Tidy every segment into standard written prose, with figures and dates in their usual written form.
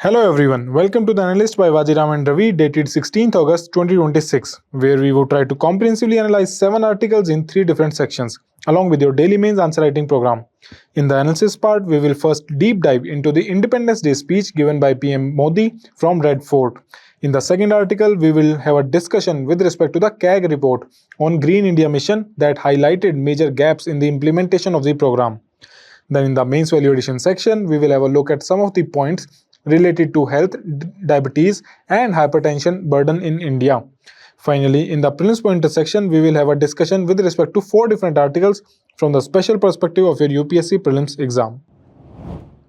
Hello everyone, welcome to the Analyst by Vajiram and Ravi dated 16th August 2026, where we will try to comprehensively analyze 7 articles in 3 different sections, along with your daily mains answer writing program. In the analysis part, we will first deep dive into the Independence Day speech given by PM Modi from Red Fort. In the second article, we will have a discussion with respect to the CAG report on Green India mission that highlighted major gaps in the implementation of the program. Then in the mains value addition section, we will have a look at some of the points related to health, diabetes and hypertension burden in India. Finally, in the prelims pointer section, we will have a discussion with respect to 4 different articles from the special perspective of your UPSC prelims exam.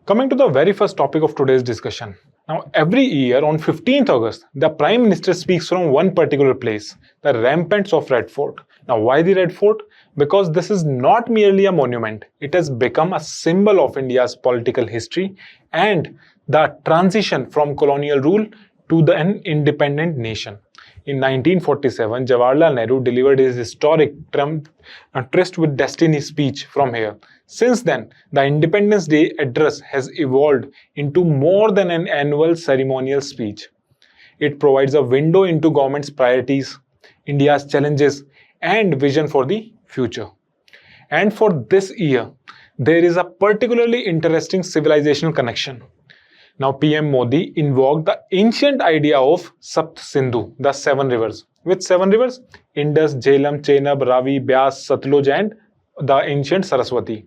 Coming to the very first topic of today's discussion. Now, every year on 15th August, the Prime Minister speaks from one particular place, the ramparts of Red Fort. Now, why the Red Fort? Because this is not merely a monument, it has become a symbol of India's political history and the transition from colonial rule to an independent nation. In 1947, Jawaharlal Nehru delivered his historic Tryst with Destiny speech from here. Since then, the Independence Day address has evolved into more than an annual ceremonial speech. It provides a window into government's priorities, India's challenges, and vision for the future. And for this year, there is a particularly interesting civilizational connection. Now, PM Modi invoked the ancient idea of Sapt Sindhu, the 7 rivers. Which 7 rivers? Indus, Jhelum, Chenab, Ravi, Byas, Satluj, and the ancient Saraswati.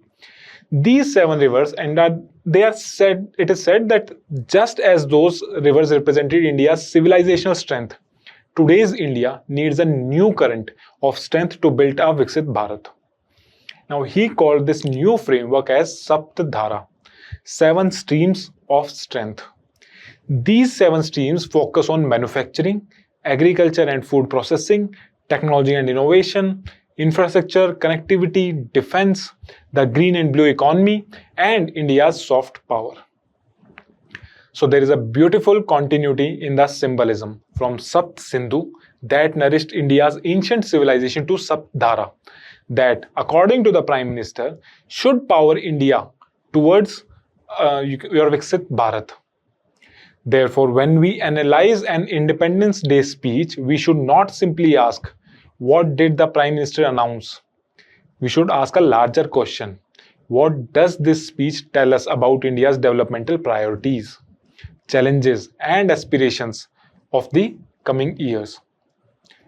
These 7 rivers, and it is said that just as those rivers represented India's civilizational strength, today's India needs a new current of strength to build a Viksit Bharat. Now, he called this new framework as Saptadhara, 7 streams of strength. These 7 streams focus on manufacturing, agriculture and food processing, technology and innovation, infrastructure, connectivity, defense, the green and blue economy, and India's soft power. So there is a beautiful continuity in the symbolism from Sapt Sindhu that nourished India's ancient civilization to Saptadhara that, according to the Prime Minister, should power India towards your Viksit Bharat. Therefore, when we analyze an Independence Day speech, we should not simply ask, what did the Prime Minister announce? We should ask a larger question. What does this speech tell us about India's developmental priorities, challenges, and aspirations of the coming years?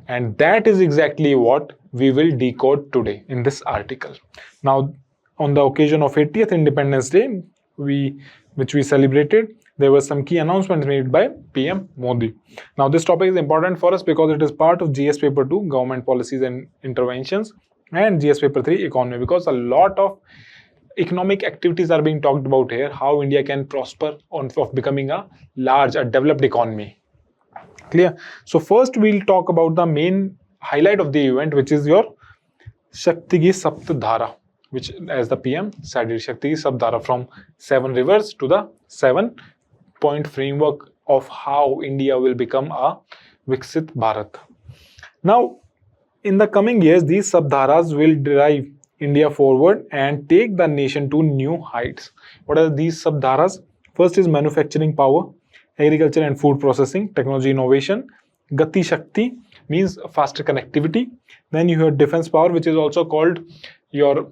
And that is exactly what we will decode today in this article. Now, on the occasion of 80th Independence Day, which we celebrated, there were some key announcements made by PM Modi. Now, this topic is important for us because it is part of GS Paper 2, Government Policies and Interventions, and GS Paper 3, Economy, because a lot of economic activities are being talked about here, how India can prosper of becoming a developed economy. Clear? So first we'll talk about the main highlight of the event, which is your Shakti Ki Saptadhara, which, as the PM said, is Shakti Ki Saptadhara, from 7 rivers to the 7-point framework of how India will become a Viksit Bharat. Now, in the coming years, these Saptadharas will drive India forward and take the nation to new heights. What are these Saptadharas? First is manufacturing power, agriculture and food processing, technology innovation. Gati Shakti means faster connectivity. Then you have defense power, which is also called your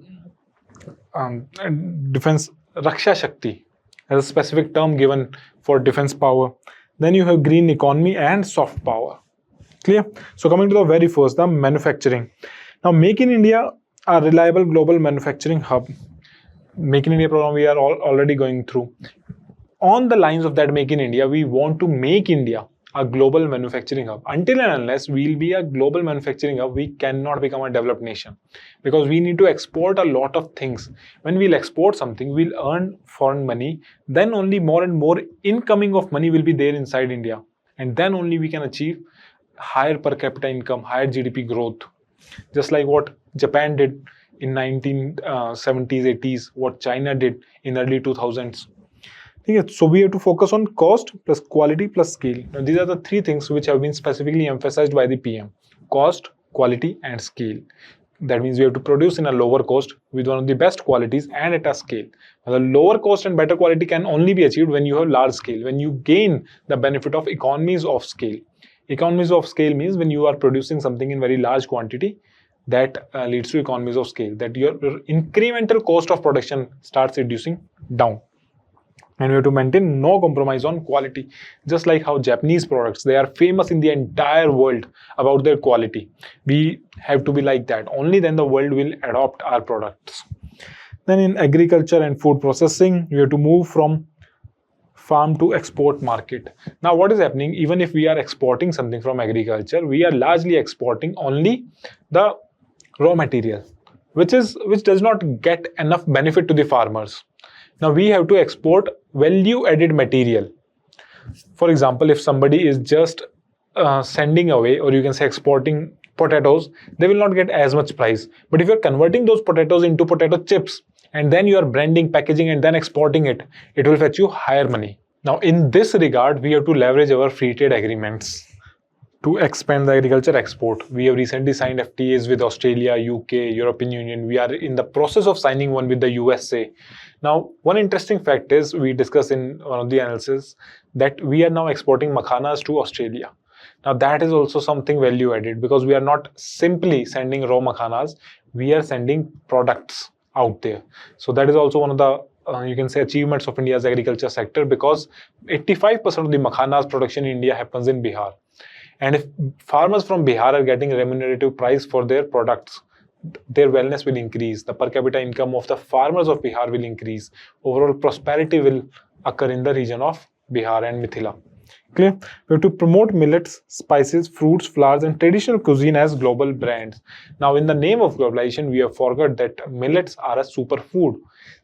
defense Raksha Shakti, as a specific term given for defense power. Then you have green economy and soft power. Clear? So coming to the very first, the manufacturing. Now, Make in India, a reliable global manufacturing hub. Make in India program we are already going through. On the lines of that Make in India, we want to make India a global manufacturing hub. Until and unless we'll be a global manufacturing hub, we cannot become a developed nation, because we need to export a lot of things. When we'll export something, we'll earn foreign money, then only more and more incoming of money will be there inside India, and then only we can achieve higher per capita income, higher GDP growth, just like what Japan did in 1970s, 80s, what China did in early 2000s. So we have to focus on cost plus quality plus scale. Now, these are the 3 things which have been specifically emphasized by the PM: cost, quality, and scale. That means we have to produce in a lower cost with one of the best qualities and at a scale. Now, the lower cost and better quality can only be achieved when you have large scale, when you gain the benefit of economies of scale. Economies of scale means when you are producing something in very large quantity, that leads to economies of scale, that your incremental cost of production starts reducing down. And we have to maintain no compromise on quality, just like how Japanese products, they are famous in the entire world about their quality. We have to be like that. Only then the world will adopt our products. Then in agriculture and food processing, we have to move from farm to export market. Now what is happening, even if we are exporting something from agriculture, we are largely exporting only the raw material, which does not get enough benefit to the farmers. Now we have to export value added material. For example, if somebody is just sending away, or you can say exporting potatoes, they will not get as much price. But if you're converting those potatoes into potato chips, and then you are branding, packaging, and then exporting it, it will fetch you higher money. Now in this regard, we have to leverage our free trade agreements to expand the agriculture export. We have recently signed FTAs with Australia, UK, European Union. We are in the process of signing one with the USA. Now, one interesting fact is, we discussed in one of the analysis that we are now exporting makhanas to Australia. Now that is also something value added, because we are not simply sending raw makhanas, we are sending products out there. So that is also one of the you can say achievements of India's agriculture sector, because 85% of the makhanas production in India happens in Bihar. And if farmers from Bihar are getting remunerative price for their products, their wellness will increase, the per capita income of the farmers of Bihar will increase, overall prosperity will occur in the region of Bihar and Mithila. Clear? We have to promote millets, spices, fruits, flowers, and traditional cuisine as global brands. Now, in the name of globalization, we have forgot that millets are a superfood.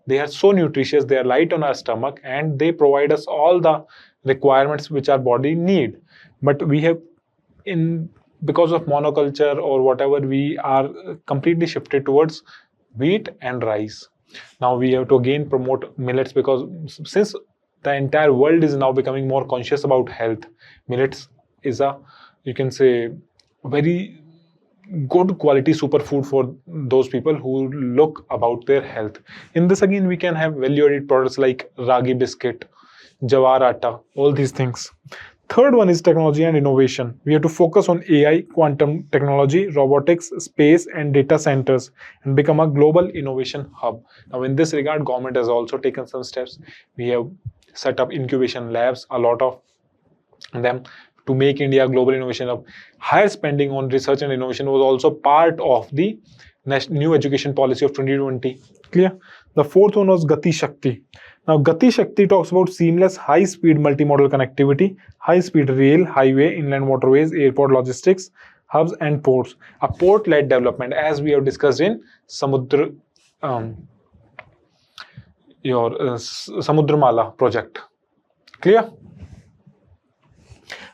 They are so nutritious, they are light on our stomach, and they provide us all the requirements which our body need. But we have, because of monoculture or whatever, we are completely shifted towards wheat and rice. Now we have to again promote millets, because since the entire world is now becoming more conscious about health, millets is a, you can say, very good quality superfood for those people who look about their health. In this again, we can have value added products like ragi biscuit, jawar atta, all these things. Third one is technology and innovation. We have to focus on AI, quantum technology, robotics, space, and data centers, and become a global innovation hub. Now, in this regard, government has also taken some steps. We have set up incubation labs, a lot of them, to make India a global innovation hub. Higher spending on research and innovation was also part of the new education policy of 2020. Clear? The fourth one was Gati Shakti. Now, Gati Shakti talks about seamless, high-speed multimodal connectivity, high-speed rail, highway, inland waterways, airport logistics, hubs, and ports. A port-led development, as we have discussed in Samudramala project. Clear?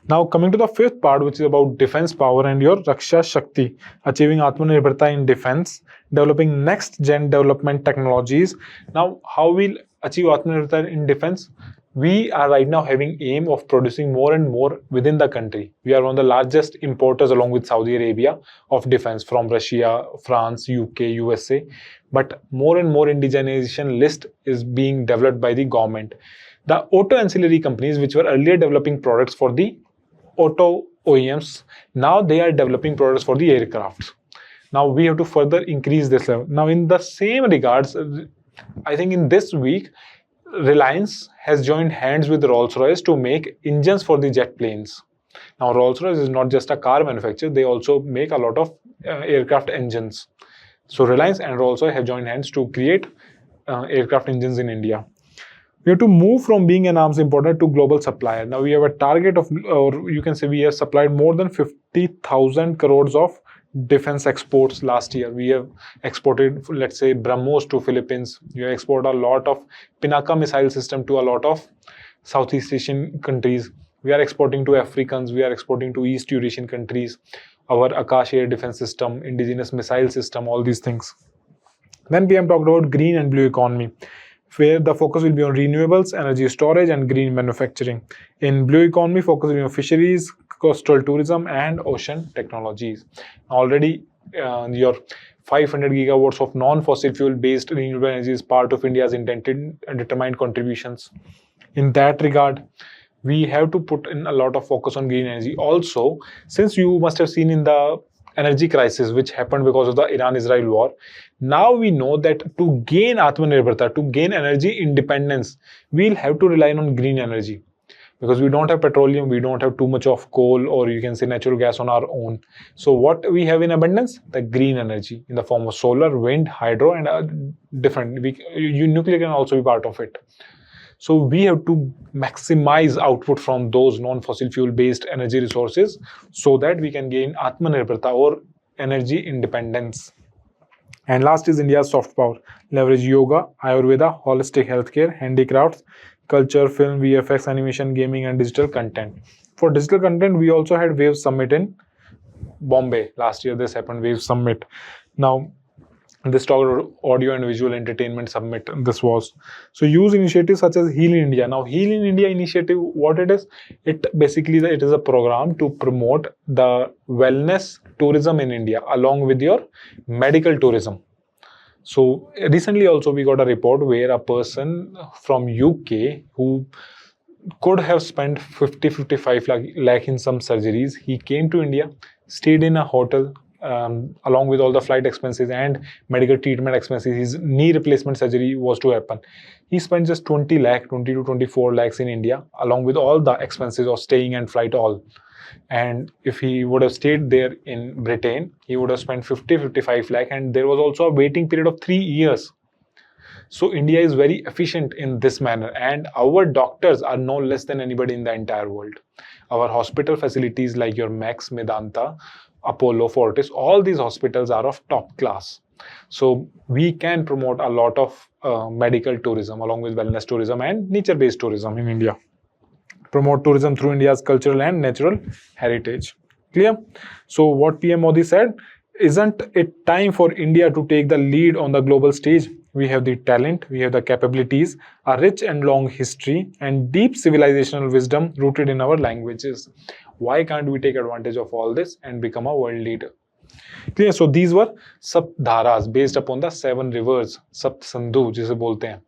Now, coming to the fifth part, which is about defense power and your Raksha Shakti, achieving Atmanirbharta in defense, developing next-gen development technologies. Now, how we'll achieve Atmanirbharta in defense? We are right now having aim of producing more and more within the country. We are one of the largest importers, along with Saudi Arabia, of defense from Russia, France, UK, USA. But more and more indigenization list is being developed by the government. The auto ancillary companies, which were earlier developing products for the auto OEMs, now they are developing products for the aircrafts. Now we have to further increase this level. Now, in the same regards, I think in this week, Reliance has joined hands with Rolls-Royce to make engines for the jet planes. Now, Rolls-Royce is not just a car manufacturer, they also make a lot of aircraft engines. So Reliance and Rolls-Royce have joined hands to create aircraft engines in India. We have to move from being an arms importer to global supplier. Now we have a target of, or you can say we have supplied more than 50,000 crores of defense exports last year. We have exported, let's say, BrahMos to Philippines. We have exported a lot of Pinaka missile system to a lot of Southeast Asian countries. We are exporting to Africans. We are exporting to East Eurasian countries. Our Akash air defense system, indigenous missile system, all these things. Then we have talked about green and blue economy, where the focus will be on renewables, energy storage, and green manufacturing. In blue economy, focus will be on fisheries, coastal tourism, and ocean technologies. Already, your 500 gigawatts of non-fossil fuel based renewable energy is part of India's intended and determined contributions. In that regard, we have to put in a lot of focus on green energy. Also, since you must have seen in the energy crisis which happened because of the Iran-Israel war, now we know that to gain Atmanirbharta, to gain energy independence, we'll have to rely on green energy. Because we don't have petroleum, we don't have too much of coal, or you can say natural gas on our own. So what we have in abundance? The green energy in the form of solar, wind, hydro, and nuclear can also be part of it. So we have to maximize output from those non-fossil fuel based energy resources so that we can gain Atmanirbharta or energy independence. And last is India's soft power. Leverage yoga, Ayurveda, holistic healthcare, handicrafts, culture, film, VFX, animation, gaming, and digital content. For digital content, we also had Wave Summit in Bombay. Last year, this happened, Wave Summit. Now, this talked audio and visual entertainment summit. This was. So use initiatives such as Heal in India. Now, Heal in India initiative, what it is? It is a program to promote the wellness tourism in India along with your medical tourism. So recently also we got a report where a person from UK who could have spent 50-55 lakh in some surgeries, he came to India, stayed in a hotel along with all the flight expenses and medical treatment expenses. His knee replacement surgery was to happen. He spent just 20 to 24 lakhs in India along with all the expenses of staying and flight all. And if he would have stayed there in Britain, he would have spent 50-55 lakh, and there was also a waiting period of 3 years. So India is very efficient in this manner, and our doctors are no less than anybody in the entire world. Our hospital facilities like your Max, Medanta, Apollo, Fortis, all these hospitals are of top class. So we can promote a lot of medical tourism along with wellness tourism and nature-based tourism in India. Promote tourism through India's cultural and natural heritage. Clear? So what PM Modi said, isn't it time for India to take the lead on the global stage? We have the talent, we have the capabilities, a rich and long history, and deep civilizational wisdom rooted in our languages. Why can't we take advantage of all this and become a world leader? Clear? So these were Sapdharas based upon the 7 rivers, Sapt Sindhu, जिसे बोलते हैं.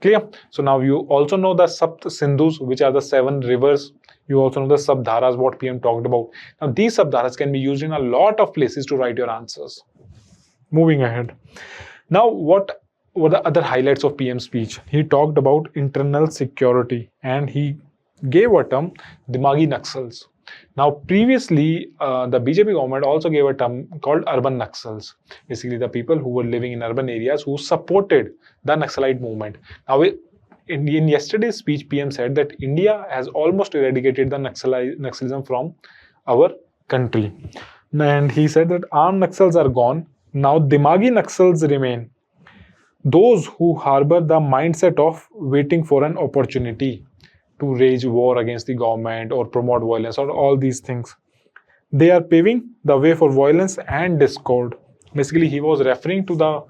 Clear? So now you also know the Sapt Sindhus, which are the 7 rivers. You also know the Sabdharas, what PM talked about. Now these Sabdharas can be used in a lot of places to write your answers. Moving ahead. Now what were the other highlights of PM's speech? He talked about internal security and he gave a term, Dimagi Naxals. Now, previously, the BJP government also gave a term called urban Naxals. Basically, the people who were living in urban areas who supported the Naxalite movement. Now, in yesterday's speech, PM said that India has almost eradicated the Naxalism from our country. And he said that armed Naxals are gone. Now, Dimagi Naxals remain. Those who harbor the mindset of waiting for an opportunity to wage war against the government or promote violence or all these things. They are paving the way for violence and discord. Basically, he was referring to the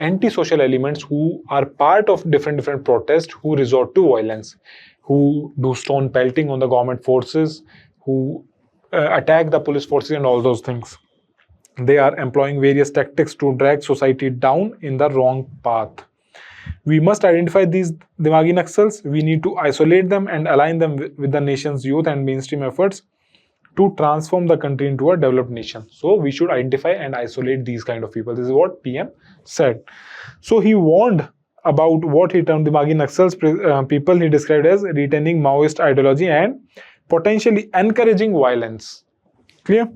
anti-social elements who are part of different protests, who resort to violence, who do stone pelting on the government forces, who attack the police forces and all those things. They are employing various tactics to drag society down in the wrong path. We must identify these Dimagi Naxals. We need to isolate them and align them with the nation's youth and mainstream efforts to transform the country into a developed nation. So we should identify and isolate these kind of people. This is what PM said. So he warned about what he termed Dimagi Naxals people he described as retaining Maoist ideology and potentially encouraging violence. Clear?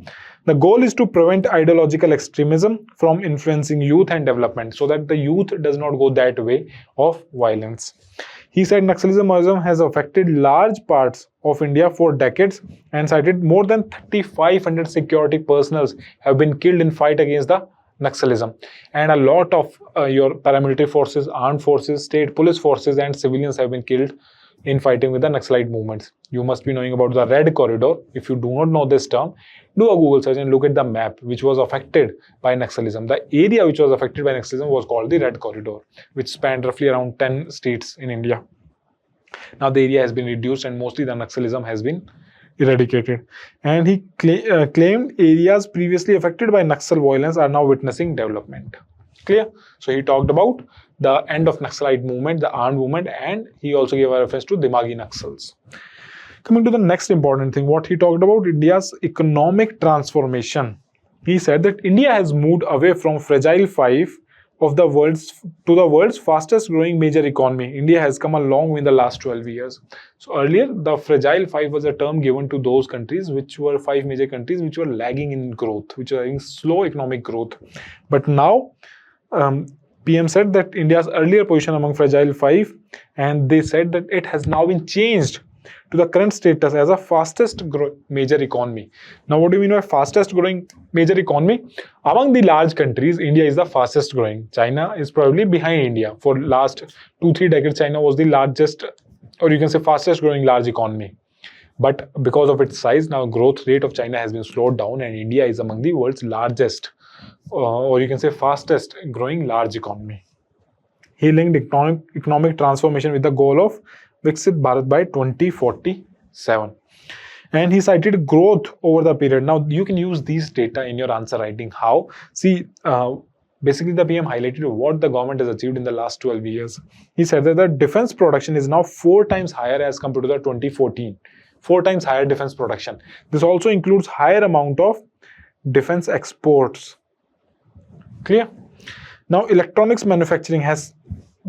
The goal is to prevent ideological extremism from influencing youth and development so that the youth does not go that way of violence. He said Naxalism has affected large parts of India for decades and cited more than 3,500 security personnel have been killed in fight against the Naxalism. And a lot of your paramilitary forces, armed forces, state police forces and civilians have been killed in fighting with the Naxalite movements. You must be knowing about the Red Corridor. If you do not know this term, do a Google search and look at the map which was affected by Naxalism. The area which was affected by Naxalism was called the Red Corridor, which spanned roughly around 10 states in India. Now the area has been reduced and mostly the Naxalism has been eradicated. And he claimed areas previously affected by Naxal violence are now witnessing development. Clear? So he talked about the end of Naxalite movement, the armed movement, and he also gave a reference to Dimagi Naxals. Coming to the next important thing, what he talked about, India's economic transformation. He said that India has moved away from fragile five of the world's fastest growing major economy. India has come a long way in the last 12 years. So earlier, the fragile five was a term given to those countries which were five major countries which were lagging in growth, which are having slow economic growth. But now, PM said that India's earlier position among fragile five, and they said that it has now been changed to the current status as a fastest major economy. Now, what do you mean by fastest growing major economy? Among the large countries, India is the fastest growing. China is probably behind India. For last 2-3 decades, China was the largest, or you can say fastest growing large economy. But because of its size, now growth rate of China has been slowed down, and India is among the world's largest, or you can say fastest growing large economy. He linked economic transformation with the goal of Viksit Bharat by 2047. And he cited growth over the period. Now, you can use these data in your answer writing. How? See, basically the PM highlighted what the government has achieved in the last 12 years. He said that the defense production is now 4 times higher as compared to the 2014. 4 times higher defense production. This also includes higher amount of defense exports. Clear? Now, electronics manufacturing has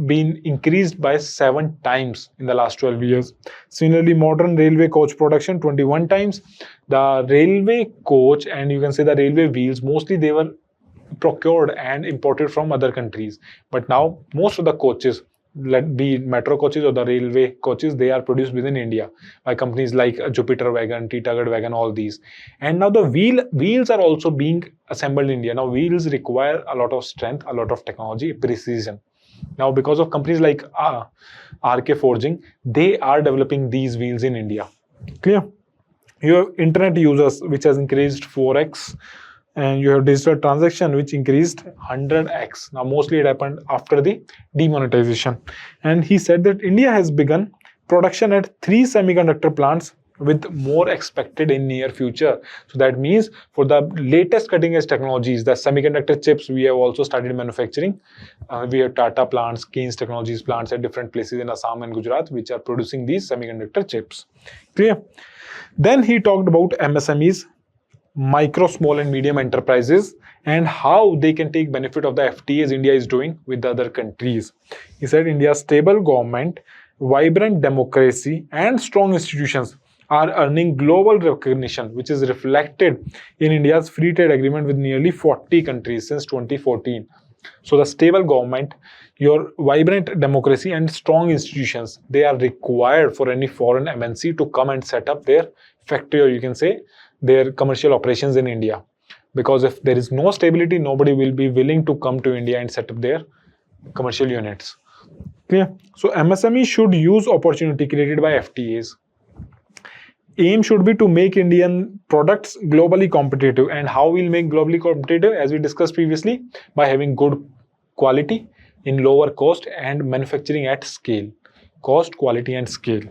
been increased by 7 times in the last 12 years. Similarly, modern railway coach production 21 times. The railway coach, and you can say the railway wheels, mostly they were procured and imported from other countries. But now most of the coaches, let be metro coaches or the railway coaches, they are produced within India by companies like Jupiter Wagon, Titagarh Wagon, all these. And now the wheels are also being assembled in India. Now wheels require a lot of strength, a lot of technology, precision. Now, because of companies like RK Forging, they are developing these wheels in India. Clear? You have internet users, which has increased 4x, and you have digital transaction, which increased 100x. Now, mostly it happened after the demonetization. And he said that India has begun production at 3 semiconductor plants, with more expected in near future. So that means for the latest cutting edge technologies, the semiconductor chips, we have also started manufacturing. We have Tata plants, Keynes Technologies plants at different places in Assam and Gujarat, which are producing these semiconductor chips. Clear? Then he talked about MSMEs, micro, small and medium enterprises, and how they can take benefit of the FTAs India is doing with the other countries. He said India's stable government, vibrant democracy and strong institutions are earning global recognition, which is reflected in India's free trade agreement with nearly 40 countries since 2014. So the stable government, your vibrant democracy and strong institutions, they are required for any foreign MNC to come and set up their factory, or you can say their commercial operations in India. Because if there is no stability, nobody will be willing to come to India and set up their commercial units. Clear? So MSME should use opportunity created by FTAs. Aim should be to make Indian products globally competitive. And how we'll make globally competitive, as we discussed previously, by having good quality in lower cost and manufacturing at scale. Cost, quality and scale.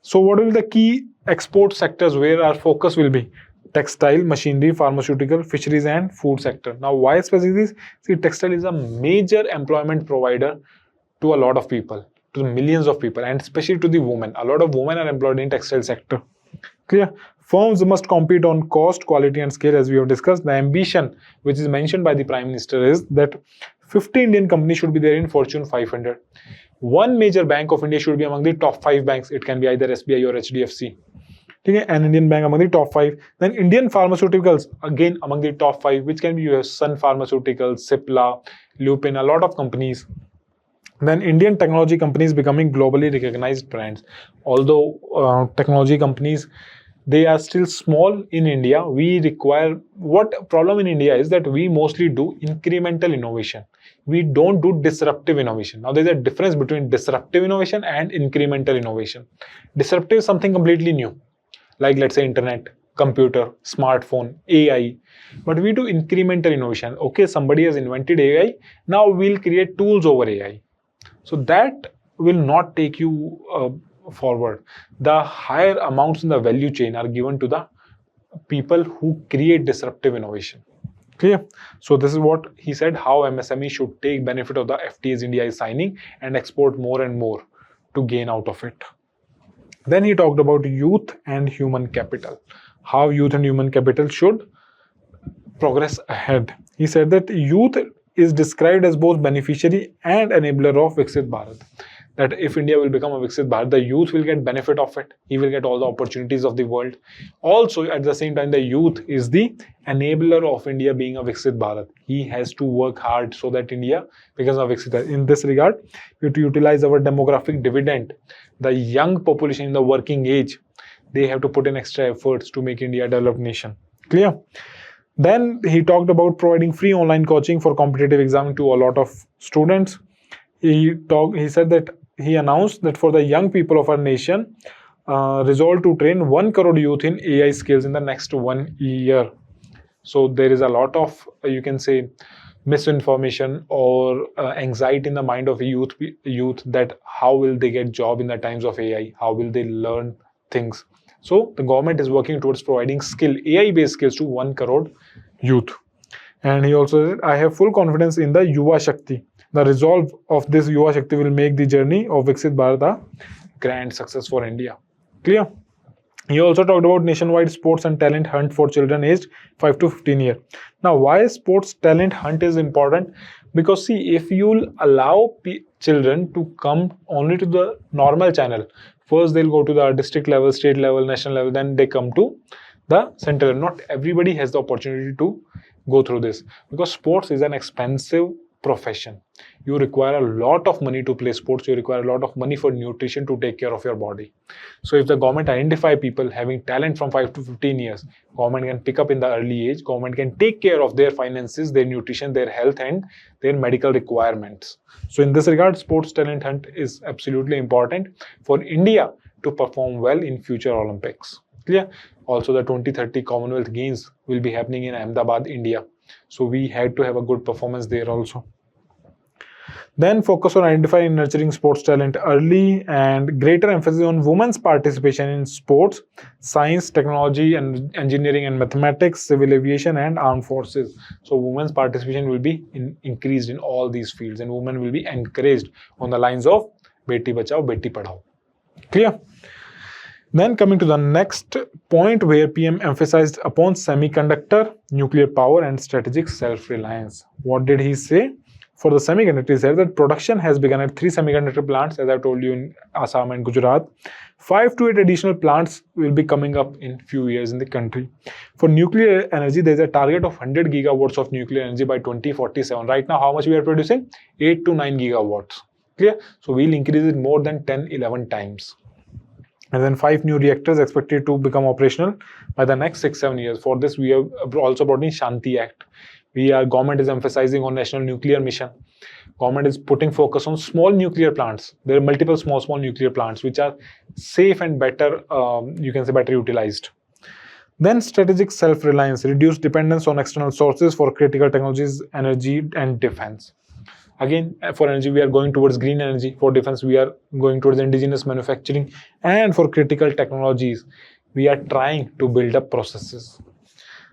So what will the key export sectors where our focus will be? Textile, machinery, pharmaceutical, fisheries and food sector. Now why specifically this? See, textile is a major employment provider to a lot of people, to millions of people, and especially to the women. A lot of women are employed in textile sector. Clear? Firms must compete on cost, quality and scale, as we have discussed. The ambition which is mentioned by the Prime Minister is that 50 Indian companies should be there in Fortune 500. One major bank of India should be among the top 5 banks. It can be either SBI or HDFC. Okay, an Indian bank among the top 5. Then Indian pharmaceuticals, again among the top 5, which can be US, Sun Pharmaceuticals, Cipla, Lupin, a lot of companies. Then Indian technology companies becoming globally recognized brands. Although technology companies, they are still small in India, we require, what problem in India is that we mostly do incremental innovation. We don't do disruptive innovation. Now there's a difference between disruptive innovation and incremental innovation. Disruptive is something completely new, like let's say internet, computer, smartphone, AI. But we do incremental innovation. Okay, somebody has invented AI, now we'll create tools over AI. So that will not take you forward, the higher amounts in the value chain are given to the people who create disruptive innovation. Clear? So this is what he said, how MSME should take benefit of the FTAs India is signing and export more and more to gain out of it. Then he talked about youth and human capital, how youth and human capital should progress ahead. He said that youth is described as both beneficiary and enabler of Viksit Bharat. That if India will become a Viksit Bharat, the youth will get benefit of it. He will get all the opportunities of the world. Also, at the same time, the youth is the enabler of India being a Viksit Bharat. He has to work hard so that India becomes a Viksit Bharat. In this regard, we have to utilize our demographic dividend. The young population in the working age, they have to put in extra efforts to make India a developed nation. Clear? Then he talked about providing free online coaching for competitive exam to a lot of students. He said that he announced that for the young people of our nation, resolved to train 1 crore youth in AI skills in the next 1 year. So there is a lot of, you can say, misinformation or anxiety in the mind of youth that how will they get job in the times of AI? How will they learn things? So the government is working towards providing AI-based skills to 1 crore youth. And he also said, I have full confidence in the Yuva Shakti. The resolve of this Yuva Shakti will make the journey of Viksit Bharat a grand success for India. Clear? He also talked about nationwide sports and talent hunt for children aged 5 to 15 years. Now, why sports talent hunt is important? Because see, if you'll allow children to come only to the normal channel, first they'll go to the district level, state level, national level, then they come to the center level. Not everybody has the opportunity to go through this because sports is an expensive profession. You require a lot of money to play sports. You require a lot of money for nutrition to take care of your body. So if the government identify people having talent from 5 to 15 years, government can pick up in the early age, government can take care of their finances, their nutrition, their health and their medical requirements. So in this regard, sports talent hunt is absolutely important for India to perform well in future Olympics. Clear? Also the 2030 Commonwealth Games will be happening in Ahmedabad, India. So we had to have a good performance there also. Then focus on identifying and nurturing sports talent early and greater emphasis on women's participation in sports, science, technology, and engineering and mathematics, civil aviation and armed forces. So women's participation will be increased in all these fields and women will be encouraged on the lines of Beti Bachao, Beti Padhao. Clear? Then coming to the next point where PM emphasized upon semiconductor, nuclear power and strategic self-reliance. What did he say? For the semiconductor, he said that production has begun at 3 semiconductor plants, as I told you, in Assam and Gujarat. 5 to 8 additional plants will be coming up in few years in the country. For nuclear energy, there is a target of 100 gigawatts of nuclear energy by 2047. Right now, how much we are producing? 8 to 9 gigawatts. Clear? So we'll increase it more than 10-11 times. And then 5 new reactors expected to become operational by the next 6-7 years. For this, we have also brought in Shanti Act. Government is emphasizing on national nuclear mission. Government is putting focus on small nuclear plants. There are multiple small nuclear plants which are safe and better, you can say better utilized. Then strategic self-reliance, reduce dependence on external sources for critical technologies, energy and defense. Again, for energy, we are going towards green energy. For defense, we are going towards indigenous manufacturing. And for critical technologies, we are trying to build up processes.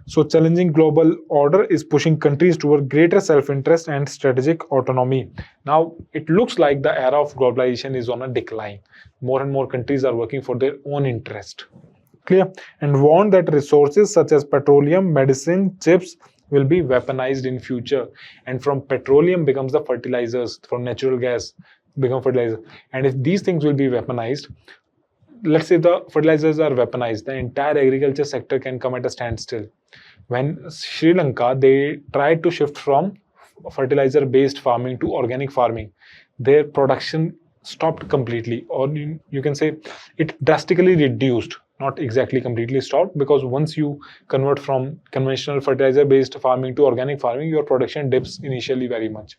So challenging global order is pushing countries toward greater self-interest and strategic autonomy. Now, it looks like the era of globalization is on a decline. More and more countries are working for their own interest. Clear? And warn that resources such as petroleum, medicine, chips will be weaponized in future. And from petroleum becomes the fertilizers, from natural gas become fertilizer. And if these things will be weaponized, let's say the fertilizers are weaponized, the entire agriculture sector can come at a standstill. When Sri Lanka, they tried to shift from fertilizer-based farming to organic farming, their production stopped completely, or you can say it drastically reduced, not exactly completely stopped, because once you convert from conventional fertilizer-based farming to organic farming, your production dips initially very much.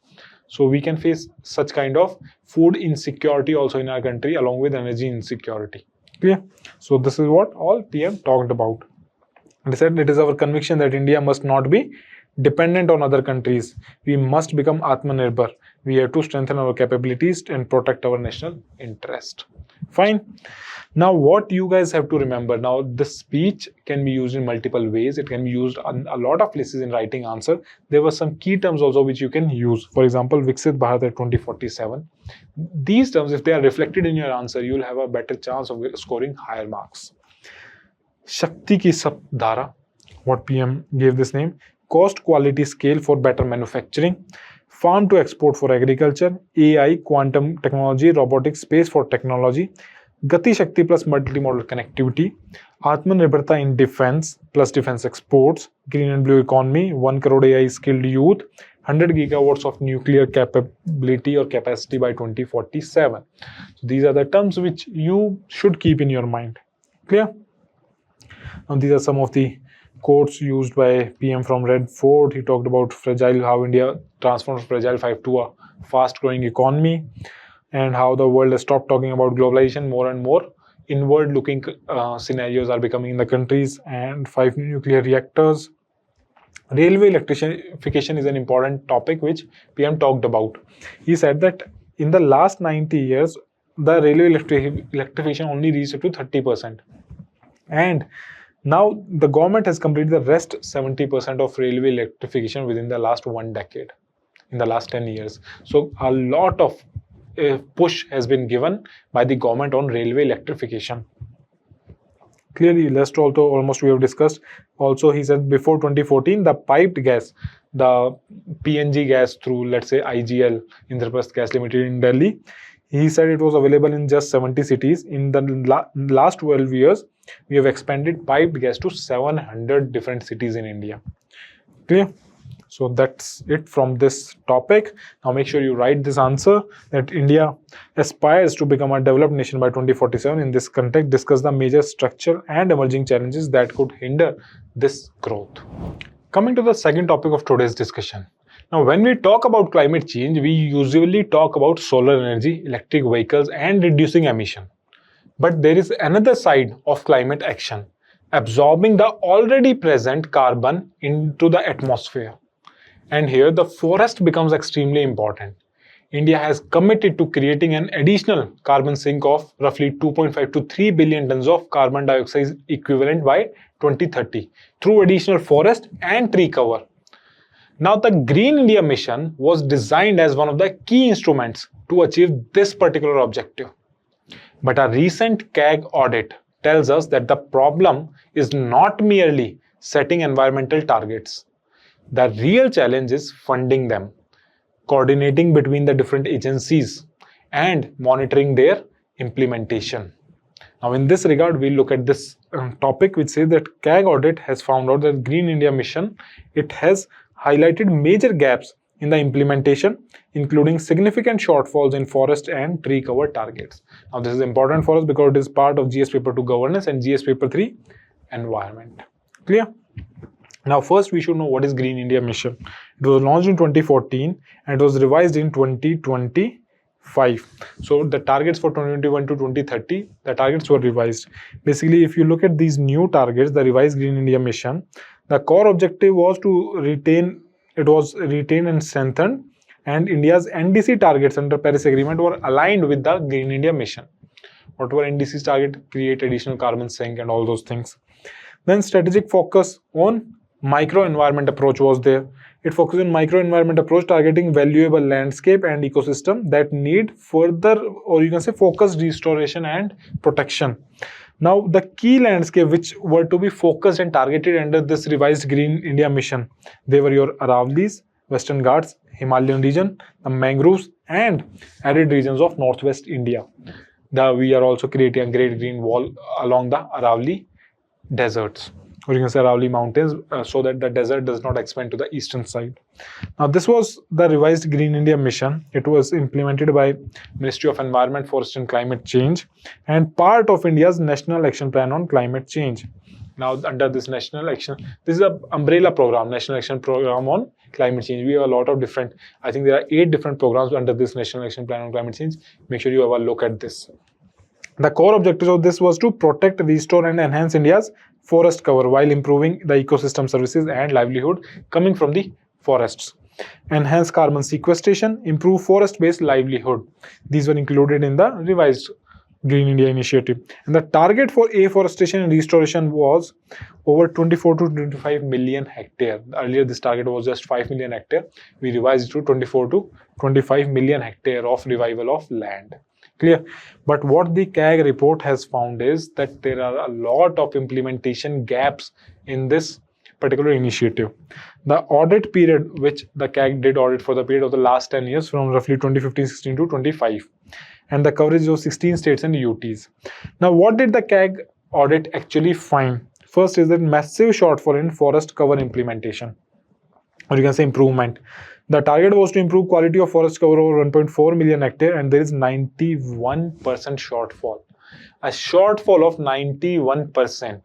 So we can face such kind of food insecurity also in our country along with energy insecurity. Clear? So this is what all PM talked about. They said it is our conviction that India must not be dependent on other countries. We must become Atmanirbhar. We have to strengthen our capabilities and protect our national interest. Fine. Now, what you guys have to remember, now this speech can be used in multiple ways. It can be used on a lot of places in writing answer. There were some key terms also which you can use. For example, Viksit Bharat at 2047. These terms, if they are reflected in your answer, you will have a better chance of scoring higher marks. Shakti ki Sapdhara, what PM gave this name. Cost quality scale for better manufacturing. Farm to export for agriculture. AI, quantum technology, robotics, space for technology. Gati Shakti plus multimodal connectivity. Atmanirbharta in defense plus defense exports. Green and blue economy. 1 crore AI skilled youth. 100 gigawatts of nuclear capability or capacity by 2047. So these are the terms which you should keep in your mind. Clear? Now these are some of the quotes used by PM from Red Fort. He talked about how India transforms fragile 5 to a fast-growing economy, and how the world has stopped talking about globalization. More and more inward-looking scenarios are becoming in the countries, and 5 nuclear reactors. Railway electrification is an important topic which PM talked about. He said that in the last 90 years, the railway electrification only reached up to 30%. And now the government has completed the rest 70% of railway electrification within the last 1 decade, in the last 10 years. So a lot of push has been given by the government on railway electrification. Clearly, last also almost we have discussed. Also, he said before 2014, the piped gas, the PNG gas through, let's say, IGL, Indraprasth Gas Limited in Delhi, he said it was available in just 70 cities. In the last 12 years, we have expanded piped gas to 700 different cities in India. Clear? So that's it from this topic. Now make sure you write this answer, that India aspires to become a developed nation by 2047. In this context, discuss the major structural and emerging challenges that could hinder this growth. Coming to the second topic of today's discussion. Now, when we talk about climate change, we usually talk about solar energy, electric vehicles, and reducing emission. But there is another side of climate action, absorbing the already present carbon into the atmosphere. And here the forest becomes extremely important. India has committed to creating an additional carbon sink of roughly 2.5 to 3 billion tons of carbon dioxide equivalent by 2030 through additional forest and tree cover. Now, the Green India mission was designed as one of the key instruments to achieve this particular objective. But a recent CAG audit tells us that the problem is not merely setting environmental targets. The real challenge is funding them, coordinating between the different agencies, and monitoring their implementation. Now, in this regard, we look at this topic which says that CAG audit has found out that Green India mission, it has highlighted major gaps in the implementation, including significant shortfalls in forest and tree cover targets. Now, this is important for us because it is part of GS Paper 2 Governance and GS Paper 3 Environment. Clear? Now, first we should know what is Green India Mission. It was launched in 2014 and it was revised in 2025. So the targets for 2021 to 2030, the targets were revised. Basically, if you look at these new targets, the revised Green India Mission, the core objective was to retain and strengthened, and India's NDC targets under Paris Agreement were aligned with the Green India Mission. What were NDC's target? Create additional carbon sink and all those things. Then strategic focus on micro-environment approach was there. It focuses on micro-environment approach targeting valuable landscape and ecosystem that need further, or you can say, focused restoration and protection. Now, the key landscape which were to be focused and targeted under this revised Green India Mission, they were your Aravallis, Western Ghats, Himalayan region, the mangroves, and arid regions of northwest India. We are also creating a great green wall along the Aravalli deserts, or you can say Aravalli mountains, so that the desert does not expand to the eastern side. Now, this was the revised Green India Mission. It was implemented by Ministry of Environment, Forest and Climate Change, and part of India's National Action Plan on Climate Change. Now, under this national action, this is an umbrella program, National Action Program on Climate Change. We have a lot of different, I think there are 8 different programs under this National Action Plan on Climate Change. Make sure you have a look at this. The core objective of this was to protect, restore and enhance India's forest cover while improving the ecosystem services and livelihood coming from the forests. enhance carbon sequestration, improve forest-based livelihood. These were included in the revised Green India Initiative. And the target for afforestation and restoration was over 24 to 25 million hectare. Earlier, this target was just 5 million hectare. We revised it to 24 to 25 million hectare of revival of land. Clear? But what the CAG report has found is that there are a lot of implementation gaps in this particular initiative. The audit period, which the CAG did audit for the period of the last 10 years from roughly 2015-16 to 25, and the coverage of 16 states and UTs. Now, what did the CAG audit actually find? First is that massive shortfall in forest cover implementation, or you can say improvement. The target was to improve quality of forest cover over 1.4 million hectare, and there is 91% shortfall. A shortfall of 91%.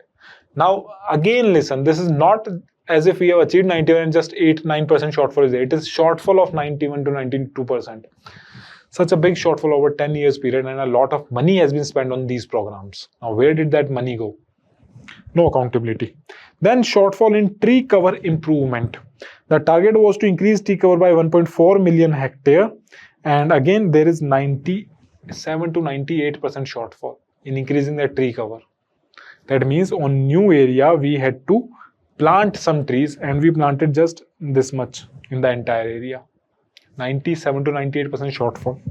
Now, again, listen, this is not as if we have achieved 91 and just 8-9% shortfall is there. It is shortfall of 91 to 92%. Such a big shortfall over 10 years period, and a lot of money has been spent on these programs. Now, where did that money go? No accountability. Then shortfall in tree cover improvement. The target was to increase tree cover by 1.4 million hectare, and again there is 97 to 98% shortfall in increasing the tree cover. That means on new area we had to plant some trees, and we planted just this much in the entire area. 97 to 98% shortfall.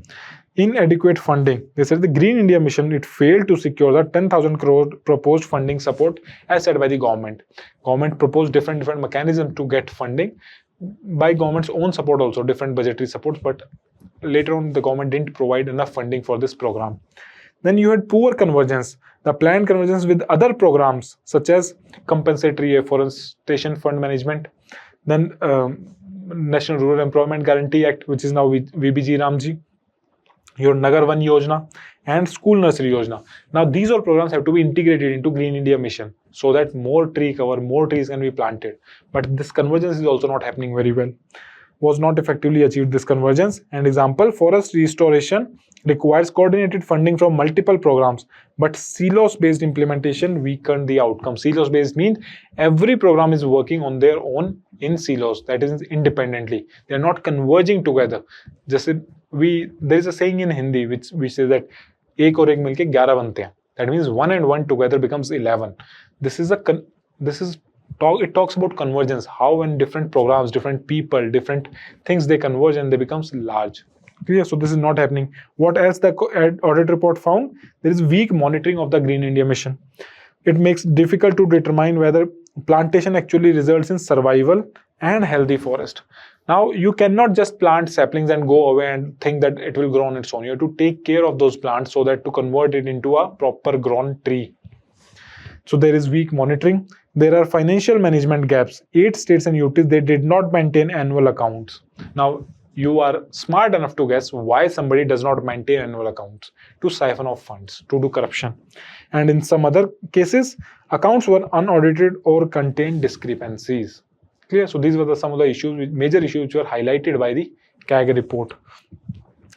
Inadequate funding. They said the Green India Mission, it failed to secure the 10,000 crore proposed funding support as said by the government. Government proposed different mechanisms to get funding. By government's own support also, different budgetary supports, but later on the government didn't provide enough funding for this program. Then you had poor convergence. The planned convergence with other programs such as compensatory afforestation fund management, then National Rural Employment Guarantee Act, which is now Vajiram, your Nagar Van Yojana, and School Nursery Yojana. Now these all programs have to be integrated into Green India Mission so that more tree cover, more trees can be planted. But this convergence is also not happening very well. Was not effectively achieved, this convergence. And example, forest restoration requires coordinated funding from multiple programs, but silos based implementation weakened the outcome. Silos based means every program is working on their own in silos, that is independently. They are not converging together. Just there is a saying in Hindi which says that ek aur ek milke 11 bante hain. That means 1 and 1 together becomes 11. It talks about convergence, how when different programs, different people, different things, they converge and they becomes large. Clear? So this is not happening. What else the audit report found? There is weak monitoring of the Green India Mission. It makes it difficult to determine whether plantation actually results in survival and healthy forest. Now, you cannot just plant saplings and go away and think that it will grow on its own. You have to take care of those plants so that to convert it into a proper grown tree. So there is weak monitoring. There are financial management gaps. 8 states and UTs, they did not maintain annual accounts. Now, you are smart enough to guess why somebody does not maintain annual accounts: to siphon off funds, to do corruption. And in some other cases, accounts were unaudited or contained discrepancies. Clear? So these were some of the issues, major issues which were highlighted by the CAG report.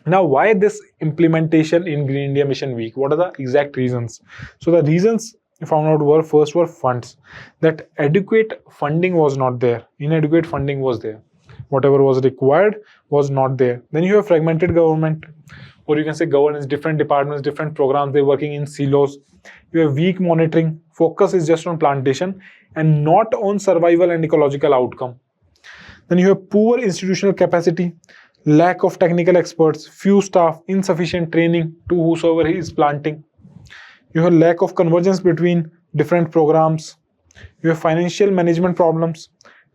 Now, why this implementation in Green India Mission weak? What are the exact reasons? So the reasons found out were, first were funds. That adequate funding was not there. Inadequate funding was there. Whatever was required was not there. Then you have fragmented government, or you can say governance, different departments, different programs, they're working in silos. You have weak monitoring. Focus is just on plantation and not on survival and ecological outcome. Then you have poor institutional capacity, lack of technical experts, few staff, insufficient training to whosoever is planting. You have lack of convergence between different programs. You have financial management problems,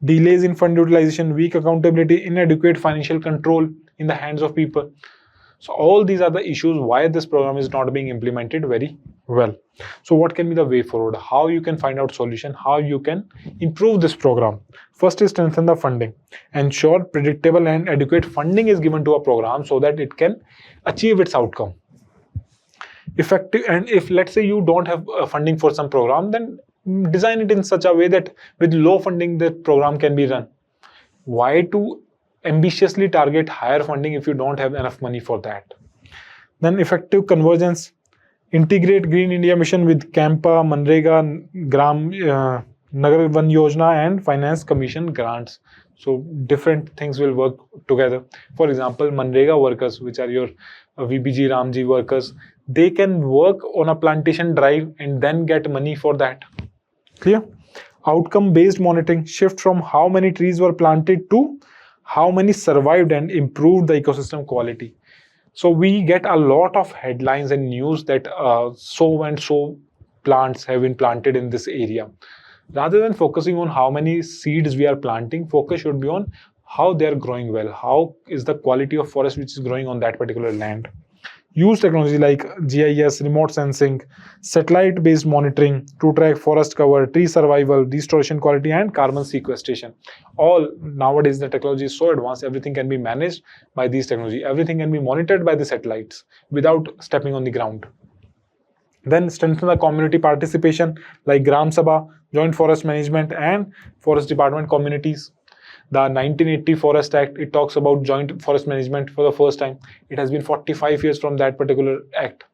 delays in fund utilization, weak accountability, inadequate financial control in the hands of people. So all these are the issues why this program is not being implemented very well. So what can be the way forward? How you can find out solution? How you can improve this program? First is strengthen the funding. Ensure predictable and adequate funding is given to a program so that it can achieve its outcome. Effective, and if let's say you don't have funding for some program, then design it in such a way that with low funding the program can be run. Why to ambitiously target higher funding if you don't have enough money for that? Then effective convergence. Integrate Green India Mission with Campa, Manrega, Nagar Van Yojana and Finance Commission grants. So different things will work together. For example, Manrega workers, which are your VBG Ramji workers, they can work on a plantation drive and then get money for that. Clear? Outcome based monitoring, shift from how many trees were planted to how many survived and improved the ecosystem quality. So we get a lot of headlines and news that so and so plants have been planted in this area. Rather than focusing on how many seeds we are planting, focus should be on how they are growing well, how is the quality of forest which is growing on that particular land. Use technology like GIS, remote sensing, satellite-based monitoring to track forest cover, tree survival, restoration quality, and carbon sequestration. All nowadays the technology is so advanced, everything can be managed by these technology. Everything can be monitored by the satellites without stepping on the ground. Then strengthen the community participation like Gram Sabha, Joint Forest Management, and Forest Department communities. The 1980 Forest Act, it talks about joint forest management for the first time. It has been 45 years from that particular act.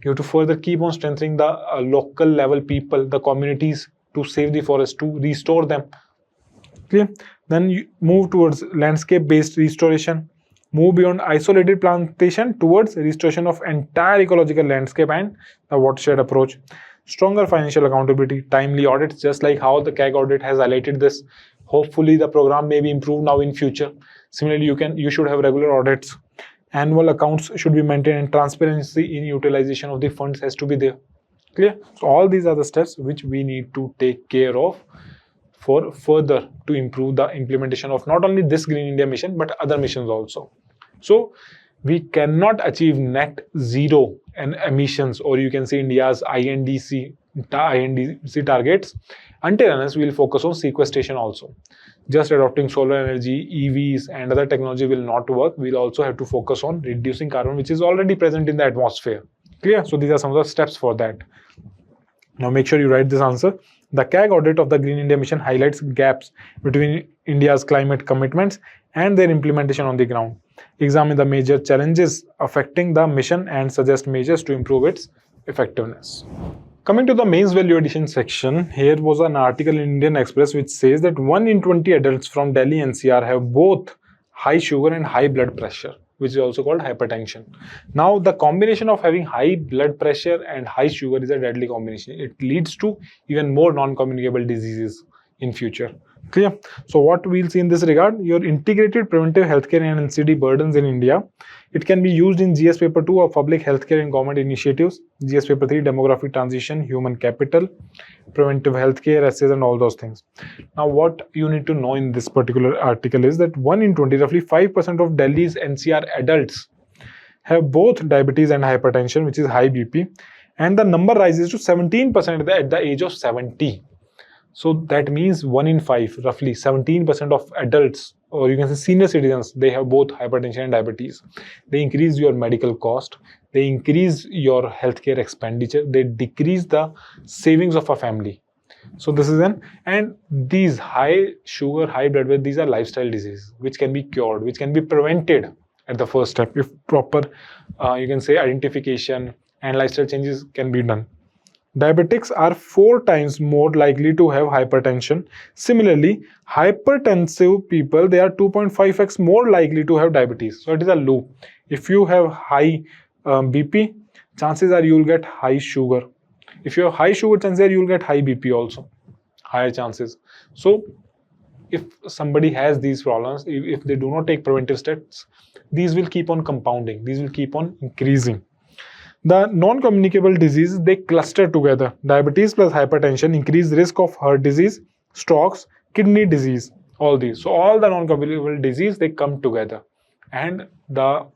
You have to further keep on strengthening the local level people, the communities, to save the forest, to restore them. Clear? Then you move towards landscape-based restoration. Move beyond isolated plantation towards restoration of entire ecological landscape and the watershed approach. Stronger financial accountability, timely audits, just like how the CAG audit has highlighted this. Hopefully the program may be improved now in future. Similarly, you should have regular audits. Annual accounts should be maintained and transparency in utilization of the funds has to be there. Clear? So all these are the steps which we need to take care of for further to improve the implementation of not only this Green India mission but other missions also. So we cannot achieve net zero and emissions, or you can say India's INDC targets, until unless we will focus on sequestration also. Just adopting solar energy, EVs and other technology will not work. We'll also have to focus on reducing carbon which is already present in the atmosphere. Clear? So these are some of the steps for that. Now make sure you write this answer. The CAG audit of the Green India Mission highlights gaps between India's climate commitments and their implementation on the ground. Examine the major challenges affecting the mission and suggest measures to improve its effectiveness. Coming to the mains value addition section, here was an article in Indian Express which says that 1 in 20 adults from Delhi NCR have both high sugar and high blood pressure, which is also called hypertension. Now, the combination of having high blood pressure and high sugar is a deadly combination. It leads to even more non-communicable diseases in future. Clear? So what we'll see in this regard, your integrated preventive healthcare and NCD burdens in India. It can be used in GS paper 2 of public healthcare and government initiatives, GS paper 3 demographic transition, human capital, preventive healthcare, essays and all those things. Now what you need to know in this particular article is that 1 in 20, roughly 5% of Delhi's NCR adults have both diabetes and hypertension, which is high BP, and the number rises to 17% at the age of 70. So that means 1 in 5, roughly 17% of adults, or you can say senior citizens, they have both hypertension and diabetes. They increase your medical cost, they increase your healthcare expenditure, they decrease the savings of a family. So this is and these high sugar, high blood weight, these are lifestyle diseases which can be cured, which can be prevented at the first step if proper, you can say identification and lifestyle changes can be done. Diabetics are 4 times more likely to have hypertension. Similarly, hypertensive people, they are 2.5x more likely to have diabetes. So it is a loop. If you have high BP, chances are you will get high sugar. If you have high sugar, chances are you will get high BP also, higher chances. So if somebody has these problems, if they do not take preventive steps, these will keep on compounding, these will keep on increasing. The non-communicable diseases, they cluster together. Diabetes plus hypertension increase risk of heart disease, strokes, kidney disease, all these. So all the non-communicable disease, they come together. And the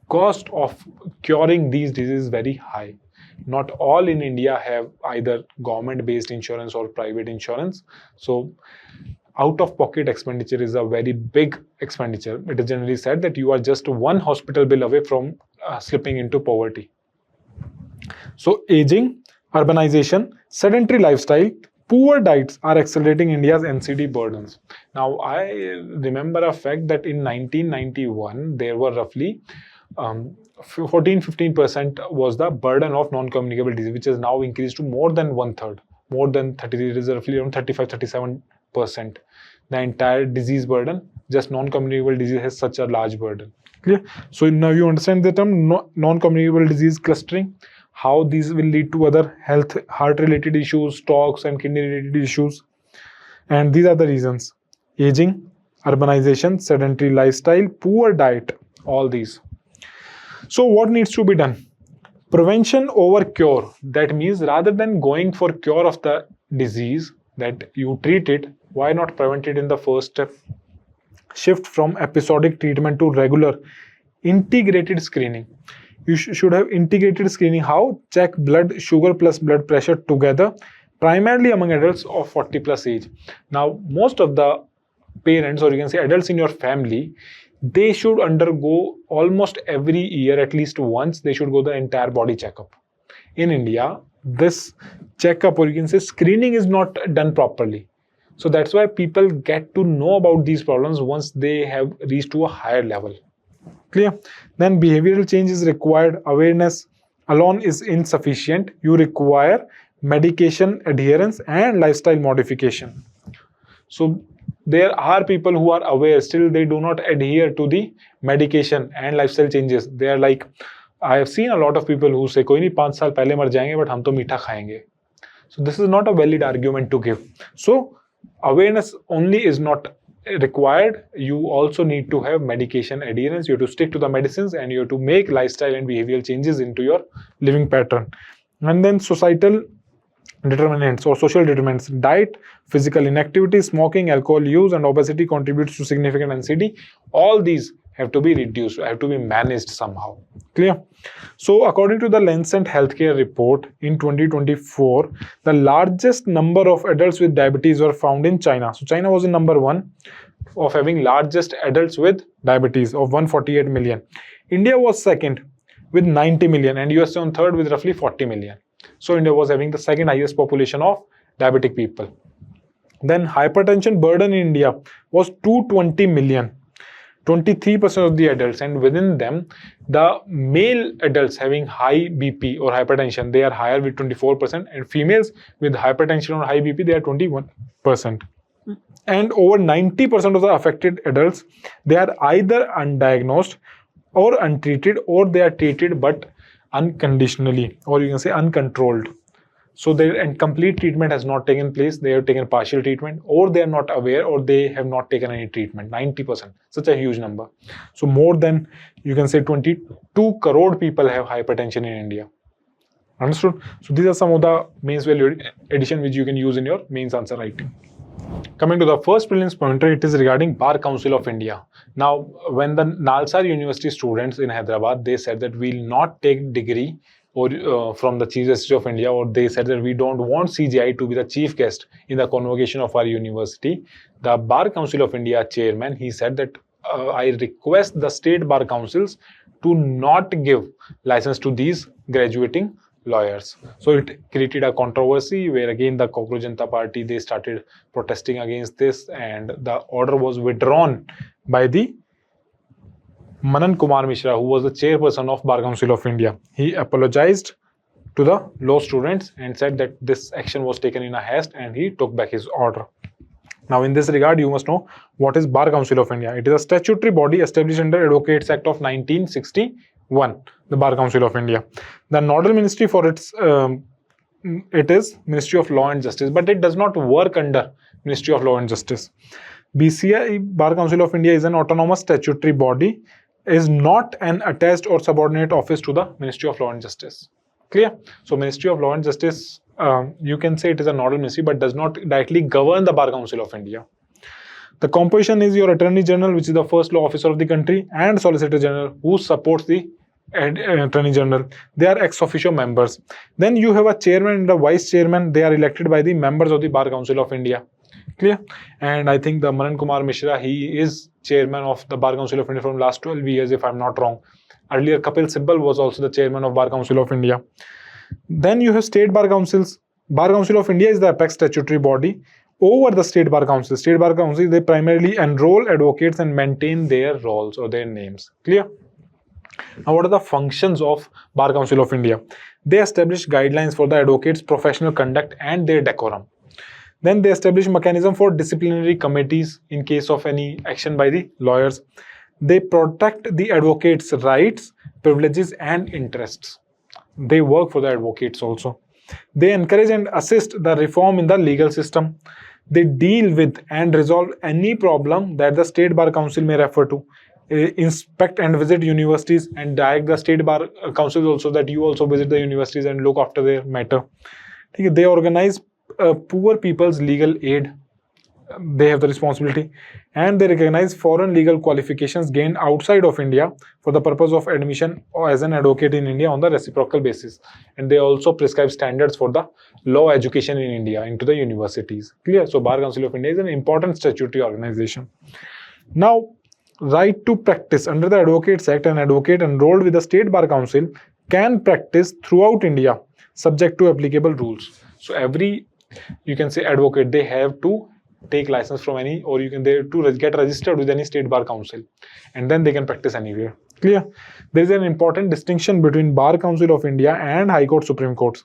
cost of curing these diseases is very high. Not all in India have either government-based insurance or private insurance. So out-of-pocket expenditure is a very big expenditure. It is generally said that you are just one hospital bill away from slipping into poverty. So aging, urbanization, sedentary lifestyle, poor diets are accelerating India's NCD burdens. Now, I remember a fact that in 1991, there were roughly 14-15% was the burden of non-communicable disease, which has now increased to more than 1/3. more than 33, it is roughly around 35-37%. The entire disease burden, just non-communicable disease has such a large burden. Clear? So now you understand the term non-communicable disease clustering, how these will lead to other health, heart-related issues, strokes, and kidney-related issues. And these are the reasons: aging, urbanization, sedentary lifestyle, poor diet, all these. So what needs to be done? Prevention over cure. That means rather than going for cure of the disease, that you treat it, why not prevent it in the first step? Shift from episodic treatment to regular integrated screening. You should have integrated screening. How? Check blood sugar plus blood pressure together, primarily among adults of 40 plus age. Now, most of the parents, or you can say adults in your family, they should undergo almost every year, at least once, they should go the entire body checkup. In India, this checkup, or you can say screening, is not done properly. So that's why people get to know about these problems once they have reached to a higher level. Clear? Then behavioral change is required. Awareness alone is insufficient. You require medication adherence and lifestyle modification. So there are people who are aware, still they do not adhere to the medication and lifestyle changes. They are like, I have seen a lot of people who say, koi nahi 5 saal pehle mar jayenge, but hum to meetha khayenge. So this is not a valid argument to give. So awareness only is not required. You also need to have medication adherence. You have to stick to the medicines, and you have to make lifestyle and behavioral changes into your living pattern. And then societal determinants or social determinants: diet, physical inactivity, smoking, alcohol use, and obesity contributes to significant anxiety. All these have to be reduced, have to be managed somehow. Clear? So according to the Lancet Healthcare report in 2024, the largest number of adults with diabetes were found in China. So China was in number 1 of having largest adults with diabetes of 148 million. India was second with 90 million, and USA on third with roughly 40 million. So India was having the second highest population of diabetic people. Then hypertension burden in India was 220 million. 23% of the adults, and within them, the male adults having high BP or hypertension, they are higher with 24%, and females with hypertension or high BP, they are 21%. And over 90% of the affected adults, they are either undiagnosed or untreated, or they are treated but unconditionally, or you can say uncontrolled. So their complete treatment has not taken place. They have taken partial treatment, or they are not aware, or they have not taken any treatment. 90%, such a huge number. So more than, you can say, 22 crore people have hypertension in India. Understood? So these are some of the mains value addition which you can use in your mains answer writing. Coming to the first prelims pointer, it is regarding Bar Council of India. Now, when the Nalsar University students in Hyderabad, they said that we will not take degree or from the Chief Justice of India, or they said that we don't want CJI to be the chief guest in the convocation of our university. The Bar Council of India chairman, he said that I request the state bar councils to not give license to these graduating lawyers. So it created a controversy where again the Cockroach Janata Party, they started protesting against this, and the order was withdrawn by the Manan Kumar Mishra, who was the chairperson of Bar Council of India. He apologized to the law students and said that this action was taken in a haste, and he took back his order. Now, in this regard, you must know what is Bar Council of India. It is a statutory body established under Advocates Act of 1961, the Bar Council of India. The nodal ministry for its, it is Ministry of Law and Justice, but it does not work under Ministry of Law and Justice. BCI, Bar Council of India, is an autonomous statutory body, is not an attached or subordinate office to the Ministry of Law and Justice. Clear? So Ministry of Law and Justice, you can say it is a nodal ministry, but does not directly govern the Bar Council of India. The composition is your Attorney General, which is the first law officer of the country, and Solicitor General, who supports the Attorney General. They are ex officio members. Then you have a chairman and a vice chairman. They are elected by the members of the Bar Council of India. Clear? And I think the Manan Kumar Mishra, he is chairman of the Bar Council of India from last 12 years, if I'm not wrong. Earlier, Kapil Sibal was also the chairman of Bar Council of India. Then you have state bar councils. Bar Council of India is the apex statutory body over the state bar council. State bar council, they primarily enroll advocates and maintain their roles or their names. Clear? Now, what are the functions of Bar Council of India? They establish guidelines for the advocates' professional conduct and their decorum. Then they establish mechanism for disciplinary committees in case of any action by the lawyers. They protect the advocates' rights, privileges, and interests. They work for the advocates also. They encourage and assist the reform in the legal system. They deal with and resolve any problem that the State Bar Council may refer to. Inspect and visit universities and direct the State Bar Councils also, that you also visit the universities and look after their matter. They organize poor people's legal aid. They have the responsibility, and they recognize foreign legal qualifications gained outside of India for the purpose of admission or as an advocate in India on the reciprocal basis. And they also prescribe standards for the law education in India into the universities. Clear? So Bar Council of India is an important statutory organization. Now, right to practice. Under the Advocates Act, an advocate enrolled with the State Bar Council can practice throughout India subject to applicable rules. So every, you can say, advocate, they have to take license from any, or you can get registered with any State Bar Council, and then they can practice anywhere. Clear? There is an important distinction between Bar Council of India and High Court, Supreme Courts.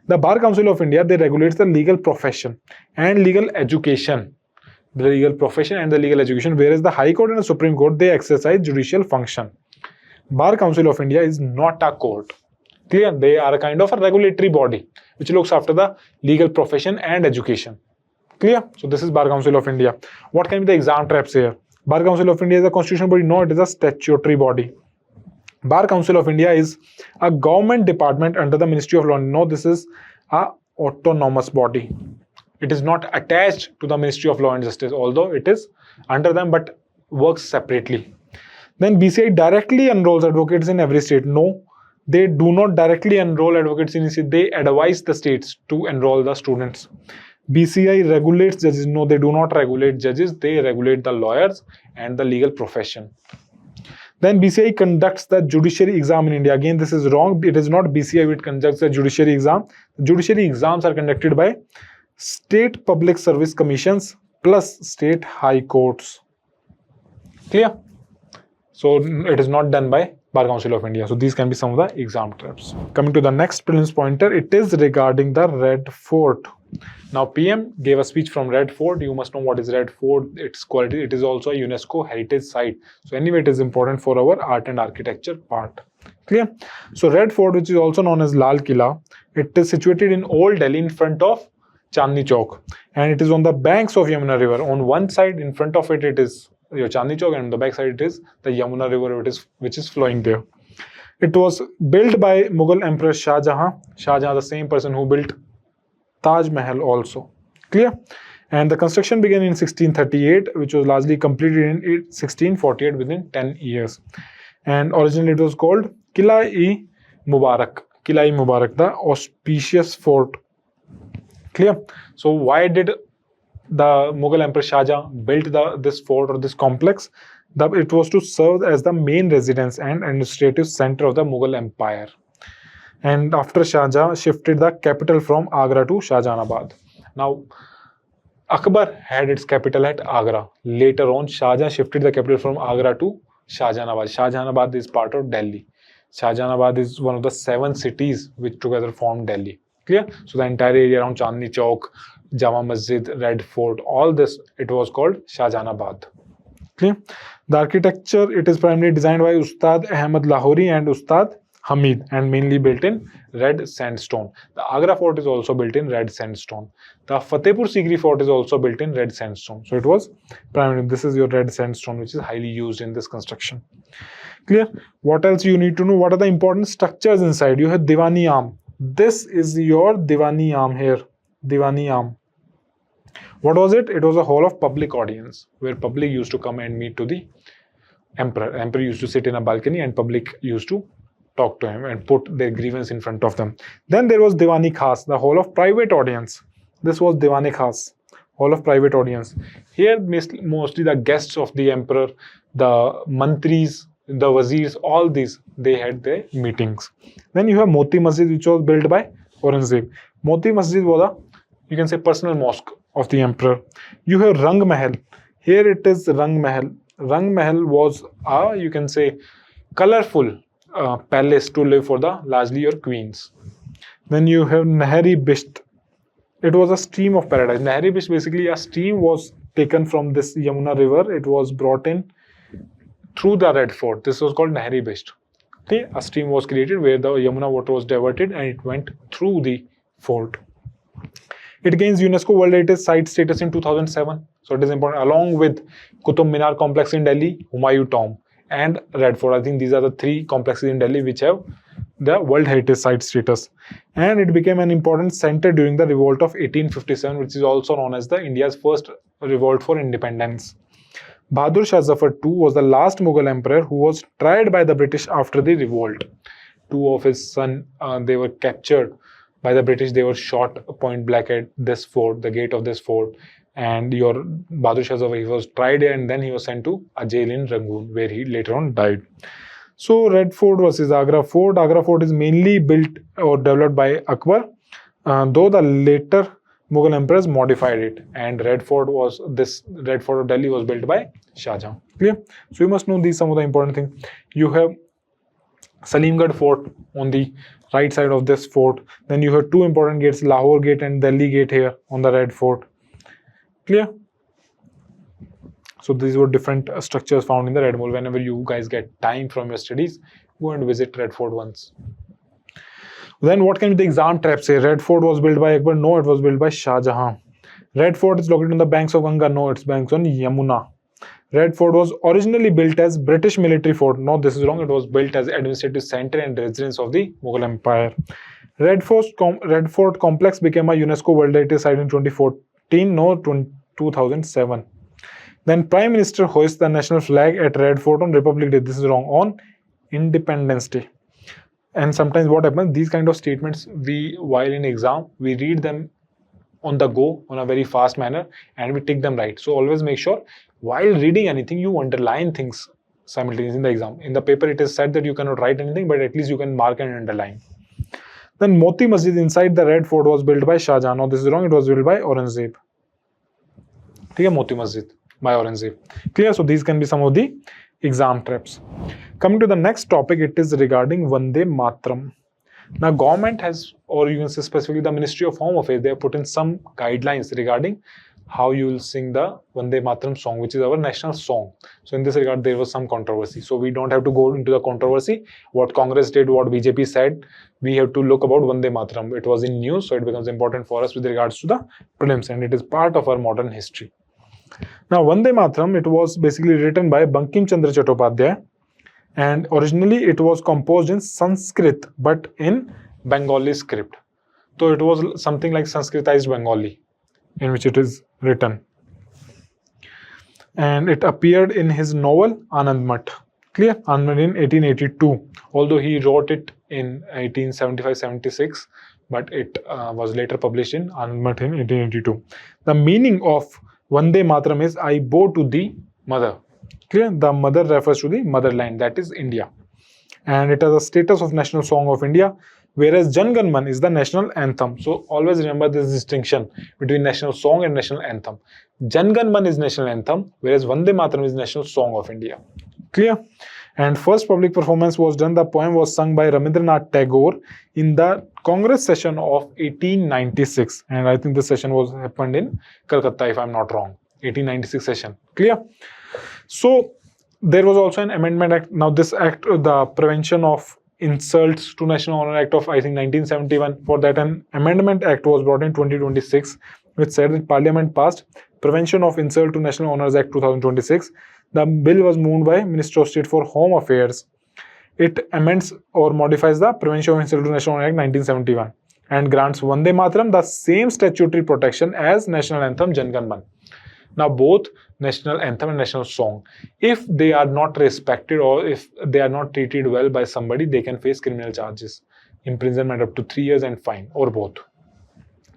The Bar Council of India, they regulates the legal profession and legal education. The legal profession and the legal education, whereas the High Court and the Supreme Court, they exercise judicial function. Bar Council of India is not a court. Clear? They are a kind of a regulatory body which looks after the legal profession and education. Clear? So this is Bar Council of India. What can be the exam traps here? Bar Council of India is a constitutional body. No, it is a statutory body. Bar Council of India is a government department under the Ministry of Law. No, this is a autonomous body. It is not attached to the Ministry of Law and Justice, although it is under them, but works separately. Then BCI directly enrolls advocates in every state. No, they do not directly enroll advocates in state. They advise the states to enroll the students. BCI regulates judges. No, they do not regulate judges. They regulate the lawyers and the legal profession. Then BCI conducts the judiciary exam in India. Again, this is wrong. It is not BCI which conducts the judiciary exam. The judiciary exams are conducted by State Public Service Commissions plus state high courts. Clear? So it is not done by Bar Council of India. So these can be some of the exam traps. Coming to the next prelims pointer, it is regarding the Red Fort. Now PM gave a speech from Red Fort. You must know what is Red Fort, its quality. It is also a UNESCO heritage site. So anyway, it is important for our art and architecture part. Clear? So Red Fort, which is also known as Lal Qila, it is situated in Old Delhi in front of Chandni Chowk, and it is on the banks of Yamuna River. On one side, in front of it, it is your Chandni Chowk, and on the back side, it is the Yamuna River, which is flowing there. It was built by Mughal Emperor Shah Jahan. Shah Jahan, the same person who built Taj Mahal also. Clear? And the construction began in 1638, which was largely completed in 1648 within 10 years. And originally it was called Qila-e-Mubarak. Qila-e-Mubarak, the auspicious fort. Clear? So why did the Mughal Emperor Shah Jahan built this fort or this complex? It was to serve as the main residence and administrative center of the Mughal Empire. And after Shah Jahan shifted the capital from Agra to Shahjahanabad. Now, Akbar had its capital at Agra. Later on, Shah Jahan shifted the capital from Agra to Shahjahanabad. Shahjahanabad is part of Delhi. Shahjahanabad is one of the 7 cities which together form Delhi. Clear? So the entire area around Chandni Chowk, Jama Masjid, Red Fort, all this, it was called Shahjahanabad. Clear? The architecture, it is primarily designed by Ustad Ahmad Lahori and Ustad Hamid, and mainly built in red sandstone. The Agra fort is also built in red sandstone. The Fatehpur Sikri fort is also built in red sandstone. So it was primarily, this is your red sandstone, which is highly used in this construction. Clear? What else you need to know? What are the important structures inside? You have Diwani Arm. This is your Diwani Arm here. Diwani Arm. What was it? It was a hall of public audience where public used to come and meet to the emperor. Emperor used to sit in a balcony and public used to talk to him and put their grievance in front of them. Then there was Diwani Khas, the hall of private audience. This was Diwani Khas, hall of private audience. Here mostly the guests of the emperor, the mantris, the wazirs, all these, they had their meetings. Then you have Moti Masjid, which was built by Aurangzeb. Moti Masjid was a, you can say, personal mosque of the emperor. You have Rang Mahal. Here it is Rang Mahal. Rang Mahal was a, you can say, colorful palace to live for the largely your queens. Then you have Nehri Bisht. It was a stream of paradise. Nehri Bisht, basically a stream was taken from this Yamuna river. It was brought in through the Red Fort. This was called Nehri Bisht. Okay, a stream was created where the Yamuna water was diverted and it went through the fort. It gains UNESCO World Heritage Site status in 2007. So it is important, along with Qutub Minar complex in Delhi, Humayun Tomb, and Red Fort. I think these are the three complexes in Delhi which have the World Heritage Site status. And it became an important center during the revolt of 1857, which is also known as the India's first revolt for independence. Bahadur Shah Zafar II was the last Mughal emperor who was tried by the British after the revolt. Two of his sons, they were captured by the British. They were shot point blank at this fort, the gate of this fort. And your Bahadur Shah Zafar, he was tried and then he was sent to a jail in Rangoon, where he later on died. So Red Fort versus Agra Fort. Agra Fort is mainly built or developed by Akbar, though the later Mughal emperors modified it. And Red Fort of Delhi was built by Shah Jahan. Clear? So you must know these some of the important things. You have Salimgarh Fort on the right side of this fort. Then you have two important gates, Lahore Gate and Delhi Gate here on the Red Fort. Clear? So these were different structures found in the Red Mall. Whenever you guys get time from your studies, go and visit Red Fort once. Then what can be the exam trap say? Red Fort was built by Akbar? No, it was built by Shah Jahan. Red Fort is located on the banks of Ganga? No, it's banks on Yamuna. Red Fort was originally built as British military fort. No, this is wrong. It was built as administrative center and residence of the Mughal Empire. Red Fort complex became a UNESCO World Heritage Site in 2014. No, 2007. Then Prime Minister hoists the national flag at Red Fort on Republic Day. This is wrong. On Independence Day. And sometimes what happens, these kind of statements, while in exam, we read them on the go on a very fast manner and we take them right. So always make sure while reading anything, you underline things simultaneously in the exam. In the paper, it is said that you cannot write anything, but at least you can mark and underline. Then Moti Masjid inside the Red Fort was built by Shah Jahan. No, this is wrong. It was built by Aurangzeb. Okay, Moti Masjid by Aurangzeb. Clear? So these can be some of the exam traps. Coming to the next topic, it is regarding Vande Mataram. Now, government has, or you can say specifically the Ministry of Home Affairs, they have put in some guidelines regarding how you will sing the Vande Mataram song, which is our national song. So in this regard, there was some controversy. So we don't have to go into the controversy. What Congress did, what BJP said, we have to look about Vande Mataram. It was in news, so it becomes important for us with regards to the prelims, and it is part of our modern history. Now, Vande Mataram, it was basically written by Bankim Chandra Chattopadhyay, and originally it was composed in Sanskrit, but in Bengali script. So it was something like Sanskritized Bengali, in which it is written. And it appeared in his novel Anand Mat. Clear? Anand Mat in 1882. Although he wrote it in 1875-76, but it was later published in Anand Mat in 1882. The meaning of Vande Mataram is I bow to the mother. Clear? The mother refers to the motherland, that is India. And it has a status of national song of India, whereas Jan Gan Man is the national anthem. So always remember this distinction between national song and national anthem. Jan Gan Man is national anthem, whereas Vande Mataram is national song of India. Clear? And first public performance was done, the poem was sung by Rabindranath Tagore in the Congress session of 1896. And I think this session was happened in Calcutta, if I'm not wrong. 1896 session. Clear? So there was also an amendment act. Now this act, the Prevention of Insults to National Honor Act of, I think, 1971. For that, an amendment act was brought in 2026, which said that Parliament passed Prevention of Insult to National Honors Act 2026. The bill was moved by Minister of State for Home Affairs. It amends or modifies the Prevention of Insult to National Honor Act 1971 and grants Vande Mataram the same statutory protection as national anthem Jan Gan Man. Now both national anthem and national song, if they are not respected or if they are not treated well by somebody, they can face criminal charges, imprisonment up to 3 years and fine, or both.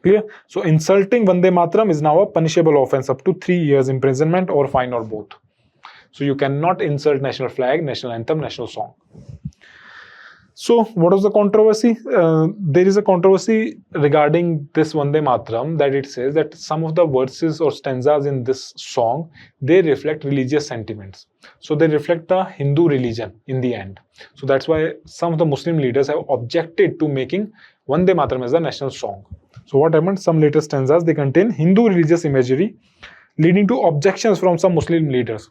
Clear? So insulting Vande Mataram is now a punishable offense, up to 3 years imprisonment or fine, or both. So you cannot insult national flag, national anthem, national song. So, what was the controversy? There is a controversy regarding this Vande Mataram, that it says that some of the verses or stanzas in this song, they reflect religious sentiments. So they reflect the Hindu religion in the end. So that's why some of the Muslim leaders have objected to making Vande Mataram as the national song. So what happened? Some later stanzas, they contain Hindu religious imagery, leading to objections from some Muslim leaders.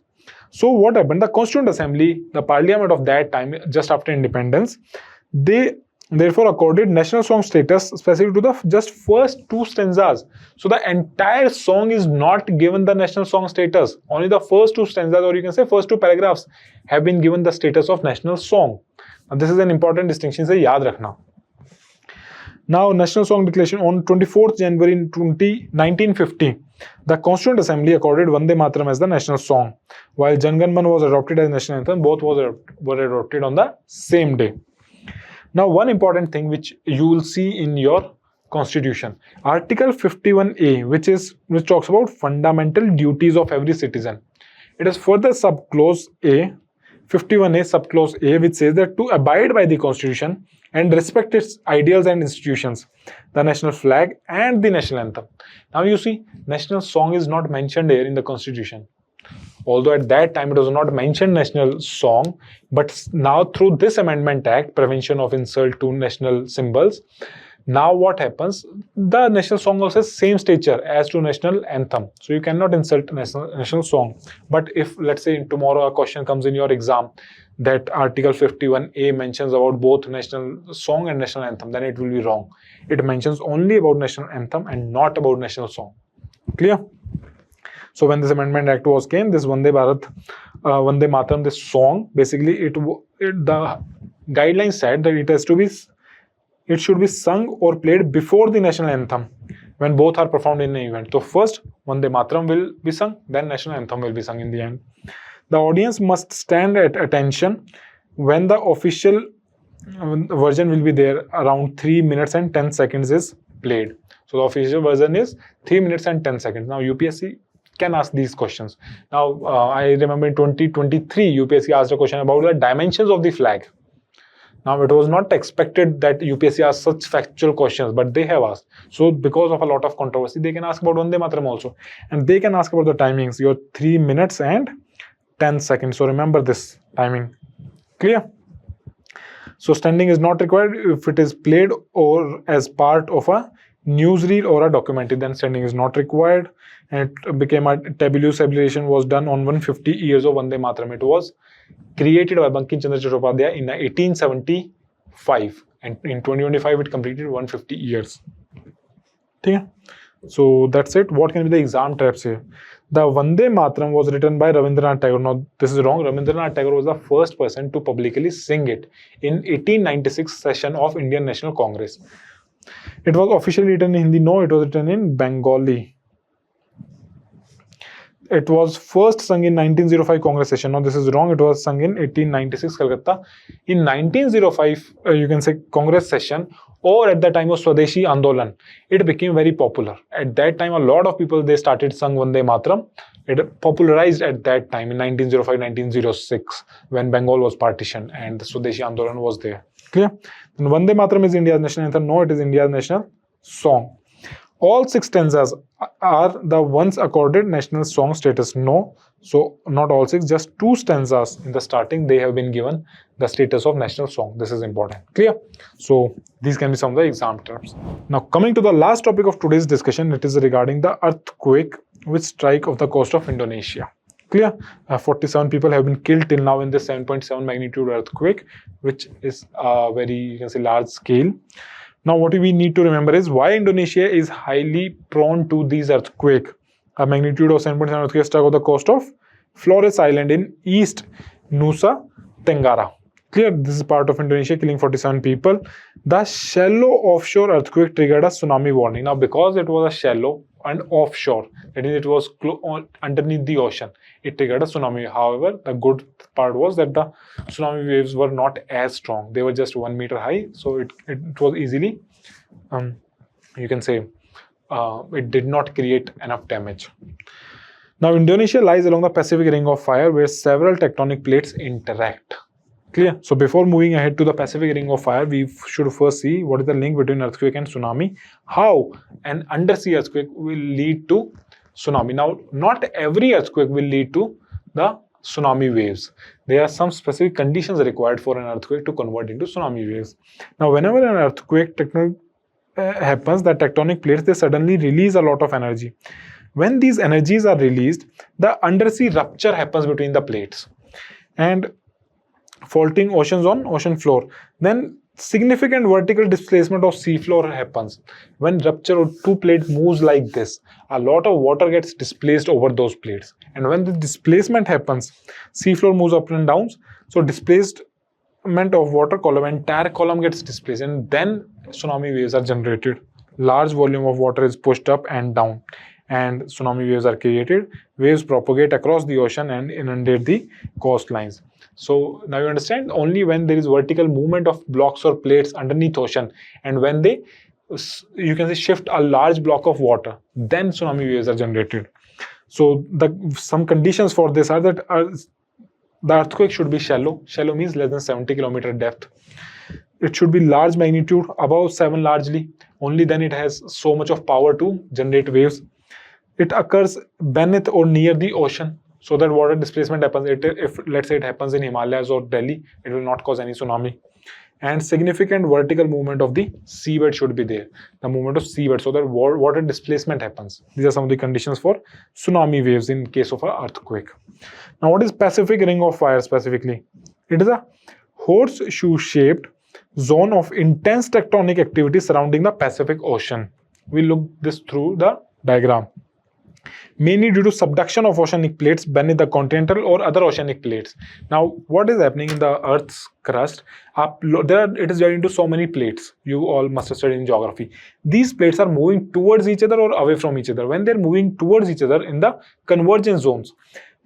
So what happened? The Constituent Assembly, the parliament of that time, just after independence, they therefore accorded national song status specific to the just first two stanzas. So the entire song is not given the national song status. Only the first two stanzas, or you can say first two paragraphs, have been given the status of national song. Now, this is an important distinction. Se yaad rakhna. Now, National Song Declaration on 24th January 1950, the Constituent Assembly accorded Vande Mataram as the national song, while Jan Gan Man was adopted as national anthem. Both were adopted on the same day. Now, one important thing which you will see in your Constitution, Article 51A, which talks about fundamental duties of every citizen. It is further subclause A, 51A subclause A, which says that to abide by the Constitution and respect its ideals and institutions, the national flag and the national anthem. Now you see, national song is not mentioned here in the Constitution. Although at that time it was not mentioned national song, but now through this Amendment Act, Prevention of Insult to National Symbols, now what happens? The national song also has same stature as to national anthem. So you cannot insult national song. But if, let's say, tomorrow a question comes in your exam that Article 51A mentions about both national song and national anthem, then it will be wrong. It mentions only about national anthem and not about national song. Clear? So when this Amendment Act came, this Vande Mataram, this song, basically the guidelines said that it should be sung or played before the national anthem when both are performed in an event. So first Vande Mataram will be sung, then national anthem will be sung in the end. The audience must stand at attention when the official version will be there. Around 3 minutes and 10 seconds is played. So the official version is 3 minutes and 10 seconds. Now UPSC can ask these questions. Now I remember in 2023 UPSC asked a question about the dimensions of the flag. Now, it was not expected that UPSC asks such factual questions, but they have asked. So, because of a lot of controversy, they can ask about Vande Mataram also. And they can ask about the timings, your 3 minutes and 10 seconds. So, remember this timing. Clear? So, standing is not required if it is played or as part of a newsreel or a documentary. Then standing is not required. And it became a tableau celebration was done on 150 years of Vande Mataram. It was created by Bankim Chandra Chattopadhyay in 1875, and in 2025 it completed 150 years. Okay? So that's it. What can be the exam traps here? The Vande Mataram was written by Rabindranath Tagore. Now this is wrong. Rabindranath Tagore was the first person to publicly sing it in 1896 session of Indian National Congress. It was officially written in Hindi. No, it was written in Bengali. It was first sung in 1905 Congress session. Now this is wrong. It was sung in 1896 Calcutta. In 1905, you can say Congress session, or at the time of Swadeshi Andolan, it became very popular. At that time, a lot of people, they started sung Vande Mataram. It popularized at that time in 1905-1906 when Bengal was partitioned and the Swadeshi Andolan was there. Clear? And Vande Mataram is India's national anthem. No, it is India's national song. All 6 stanzas are the ones accorded national song status. No. So, not all 6, just 2 stanzas in the starting, they have been given the status of national song. This is important. Clear? So, these can be some of the exam terms. Now, coming to the last topic of today's discussion, it is regarding the earthquake which struck off the coast of Indonesia. Clear? 47 people have been killed till now in this 7.7 magnitude earthquake, which is a very, you can say, large scale. Now, what we need to remember is why Indonesia is highly prone to these earthquakes. A magnitude of 7.7 earthquake struck off the coast of Flores Island in East Nusa Tenggara. Clear? This is part of Indonesia, killing 47 people. The shallow offshore earthquake triggered a tsunami warning. Now, because it was a shallow and offshore, that is, it was underneath the ocean, it triggered a tsunami. However, the good part was that the tsunami waves were not as strong. They were just 1 meter high, so it was easily, you can say, it did not create enough damage. Now, Indonesia lies along the Pacific Ring of Fire where several tectonic plates interact. Clear? So before moving ahead to the Pacific Ring of Fire, we should first see what is the link between earthquake and tsunami, how an undersea earthquake will lead to tsunami. Now, not every earthquake will lead to the tsunami waves. There are some specific conditions required for an earthquake to convert into tsunami waves. Now, whenever an earthquake happens, the tectonic plates, they suddenly release a lot of energy. When these energies are released, the undersea rupture happens between the plates and faulting oceans on ocean floor. Then significant vertical displacement of sea floor happens. When rupture of two plates moves like this, a lot of water gets displaced over those plates. And when the displacement happens, sea floor moves up and down. So displacement of water column, entire column gets displaced, and then tsunami waves are generated. Large volume of water is pushed up and down, and tsunami waves are created. Waves propagate across the ocean and inundate the coastlines. So now you understand, only when there is vertical movement of blocks or plates underneath ocean, and when they, you can say, shift a large block of water, then tsunami waves are generated. So some conditions for this are that the earthquake should be shallow. Shallow means less than 70 kilometer depth. It should be large magnitude, above 7 largely. Only then it has so much of power to generate waves. It occurs beneath or near the ocean, so that water displacement happens. If let's say it happens in Himalayas or Delhi, it will not cause any tsunami. And significant vertical movement of the seabed should be there, the movement of seabed, so that water displacement happens. These are some of the conditions for tsunami waves in case of an earthquake. Now, what is Pacific Ring of Fire specifically? It is a horseshoe-shaped zone of intense tectonic activity surrounding the Pacific Ocean. We'll look this through the diagram. Mainly due to subduction of oceanic plates beneath the continental or other oceanic plates. Now, what is happening in the Earth's crust? It is divided into so many plates. You all must have studied in geography. These plates are moving towards each other or away from each other. When they're moving towards each other in the convergence zones,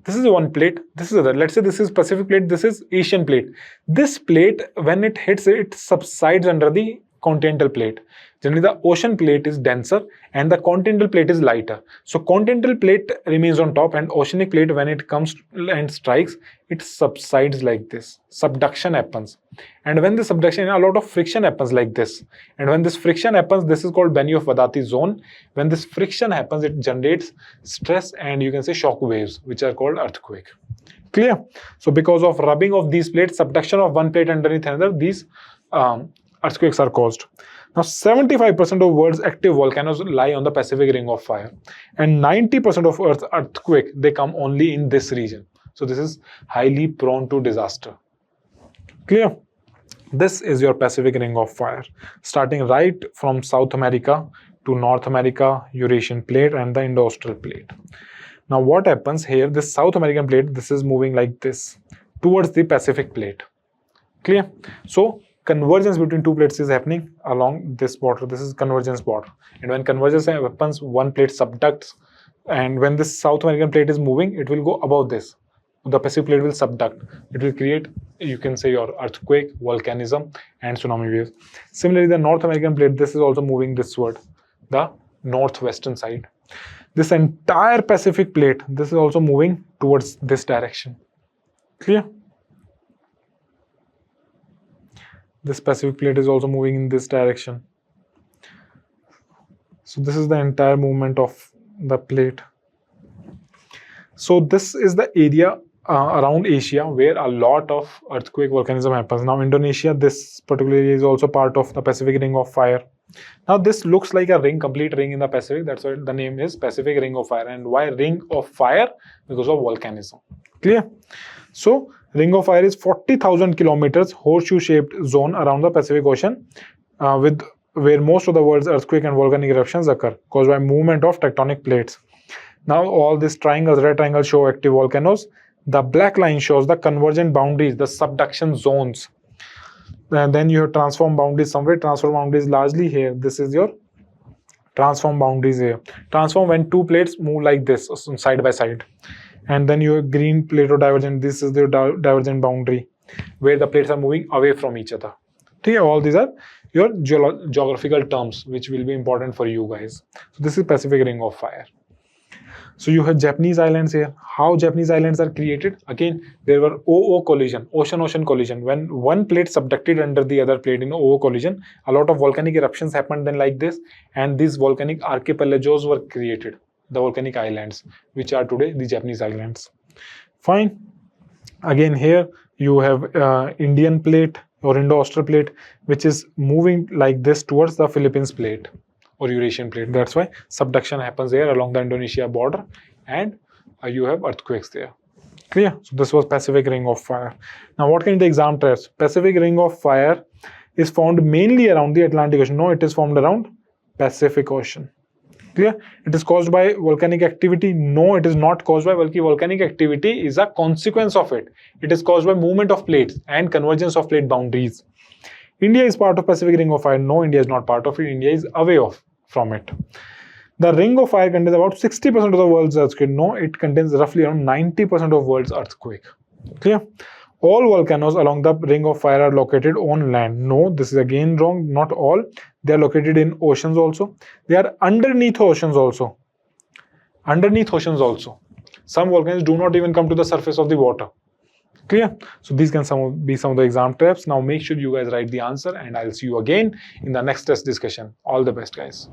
this is one plate, this is other. Let's say this is Pacific plate, this is Asian plate. This plate, when it hits, it subsides under the continental plate. Generally, the ocean plate is denser and the continental plate is lighter. So continental plate remains on top, and oceanic plate, when it comes and strikes, it subsides like this. Subduction happens. And when the subduction, a lot of friction happens like this. And when this friction happens, this is called Benioff-Wadati zone. When this friction happens, it generates stress and you can say shock waves, which are called earthquake. Clear? So because of rubbing of these plates, subduction of one plate underneath another, these earthquakes are caused. Now, 75% of world's active volcanoes lie on the Pacific Ring of Fire, and 90% of Earth's earthquake, they come only in this region. So this is highly prone to disaster. Clear? This is your Pacific Ring of Fire, starting right from South America to North America, Eurasian plate, and the Indo-Austral plate. Now, what happens here? This South American plate, this is moving like this towards the Pacific plate. Clear? So convergence between two plates is happening along this border. This is convergence border. And when convergence happens, one plate subducts. And when this South American plate is moving, it will go above this. The Pacific plate will subduct. It will create, you can say, your earthquake, volcanism, and tsunami waves. Similarly, the North American plate, this is also moving thisward, the northwestern side. This entire Pacific plate, this is also moving towards this direction. Clear? This Pacific plate is also moving in this direction. So this is the entire movement of the plate. So this is the area around Asia where a lot of earthquake volcanism happens. Now Indonesia, this particular area is also part of the Pacific Ring of Fire. Now this looks like a ring, complete ring in the Pacific. That's why the name is Pacific Ring of Fire. And why Ring of Fire? Because of volcanism. Clear? So Ring of Fire is 40,000 kilometers horseshoe-shaped zone around the Pacific Ocean, where most of the world's earthquake and volcanic eruptions occur, caused by movement of tectonic plates. Now all these triangles, red triangles, show active volcanoes. The black line shows the convergent boundaries, the subduction zones. And then you have transform boundaries somewhere. Transform boundaries largely here. This is your transform boundaries here. Transform when two plates move like this, side by side. And then your green plate or divergent, this is the divergent boundary, where the plates are moving away from each other. Okay, all these are your geographical terms, which will be important for you guys. So this is Pacific Ring of Fire. So you have Japanese islands here. How Japanese islands are created? Again, there were OO collision, ocean-ocean collision. When one plate subducted under the other plate in OO collision, a lot of volcanic eruptions happened then like this, and these volcanic archipelagos were created, the volcanic islands, which are today the Japanese islands. Fine. Again, here you have Indian plate or Indo-Austral plate, which is moving like this towards the Philippines plate or Eurasian plate. That's why subduction happens there along the Indonesia border, and you have earthquakes there. Clear? So this was Pacific Ring of Fire. Now, what can the exam test? Pacific Ring of Fire is found mainly around the Atlantic Ocean. No, it is formed around Pacific Ocean. Clear? It is caused by volcanic activity. No, it is not caused by volcanic activity is a consequence of it. It is caused by movement of plates and convergence of plate boundaries. India is part of Pacific Ring of Fire. No, India is not part of it. India is away from it. The Ring of Fire contains about 60% of the world's earthquake. No, it contains roughly around 90% of world's earthquake. Clear? All volcanoes along the Ring of Fire are located on land. No, this is again wrong. Not all. They are located in oceans also. They are underneath oceans also. Underneath oceans also. Some volcanoes do not even come to the surface of the water. Clear? So these can be some of the exam traps. Now make sure you guys write the answer, and I'll see you again in the next test discussion. All the best, guys.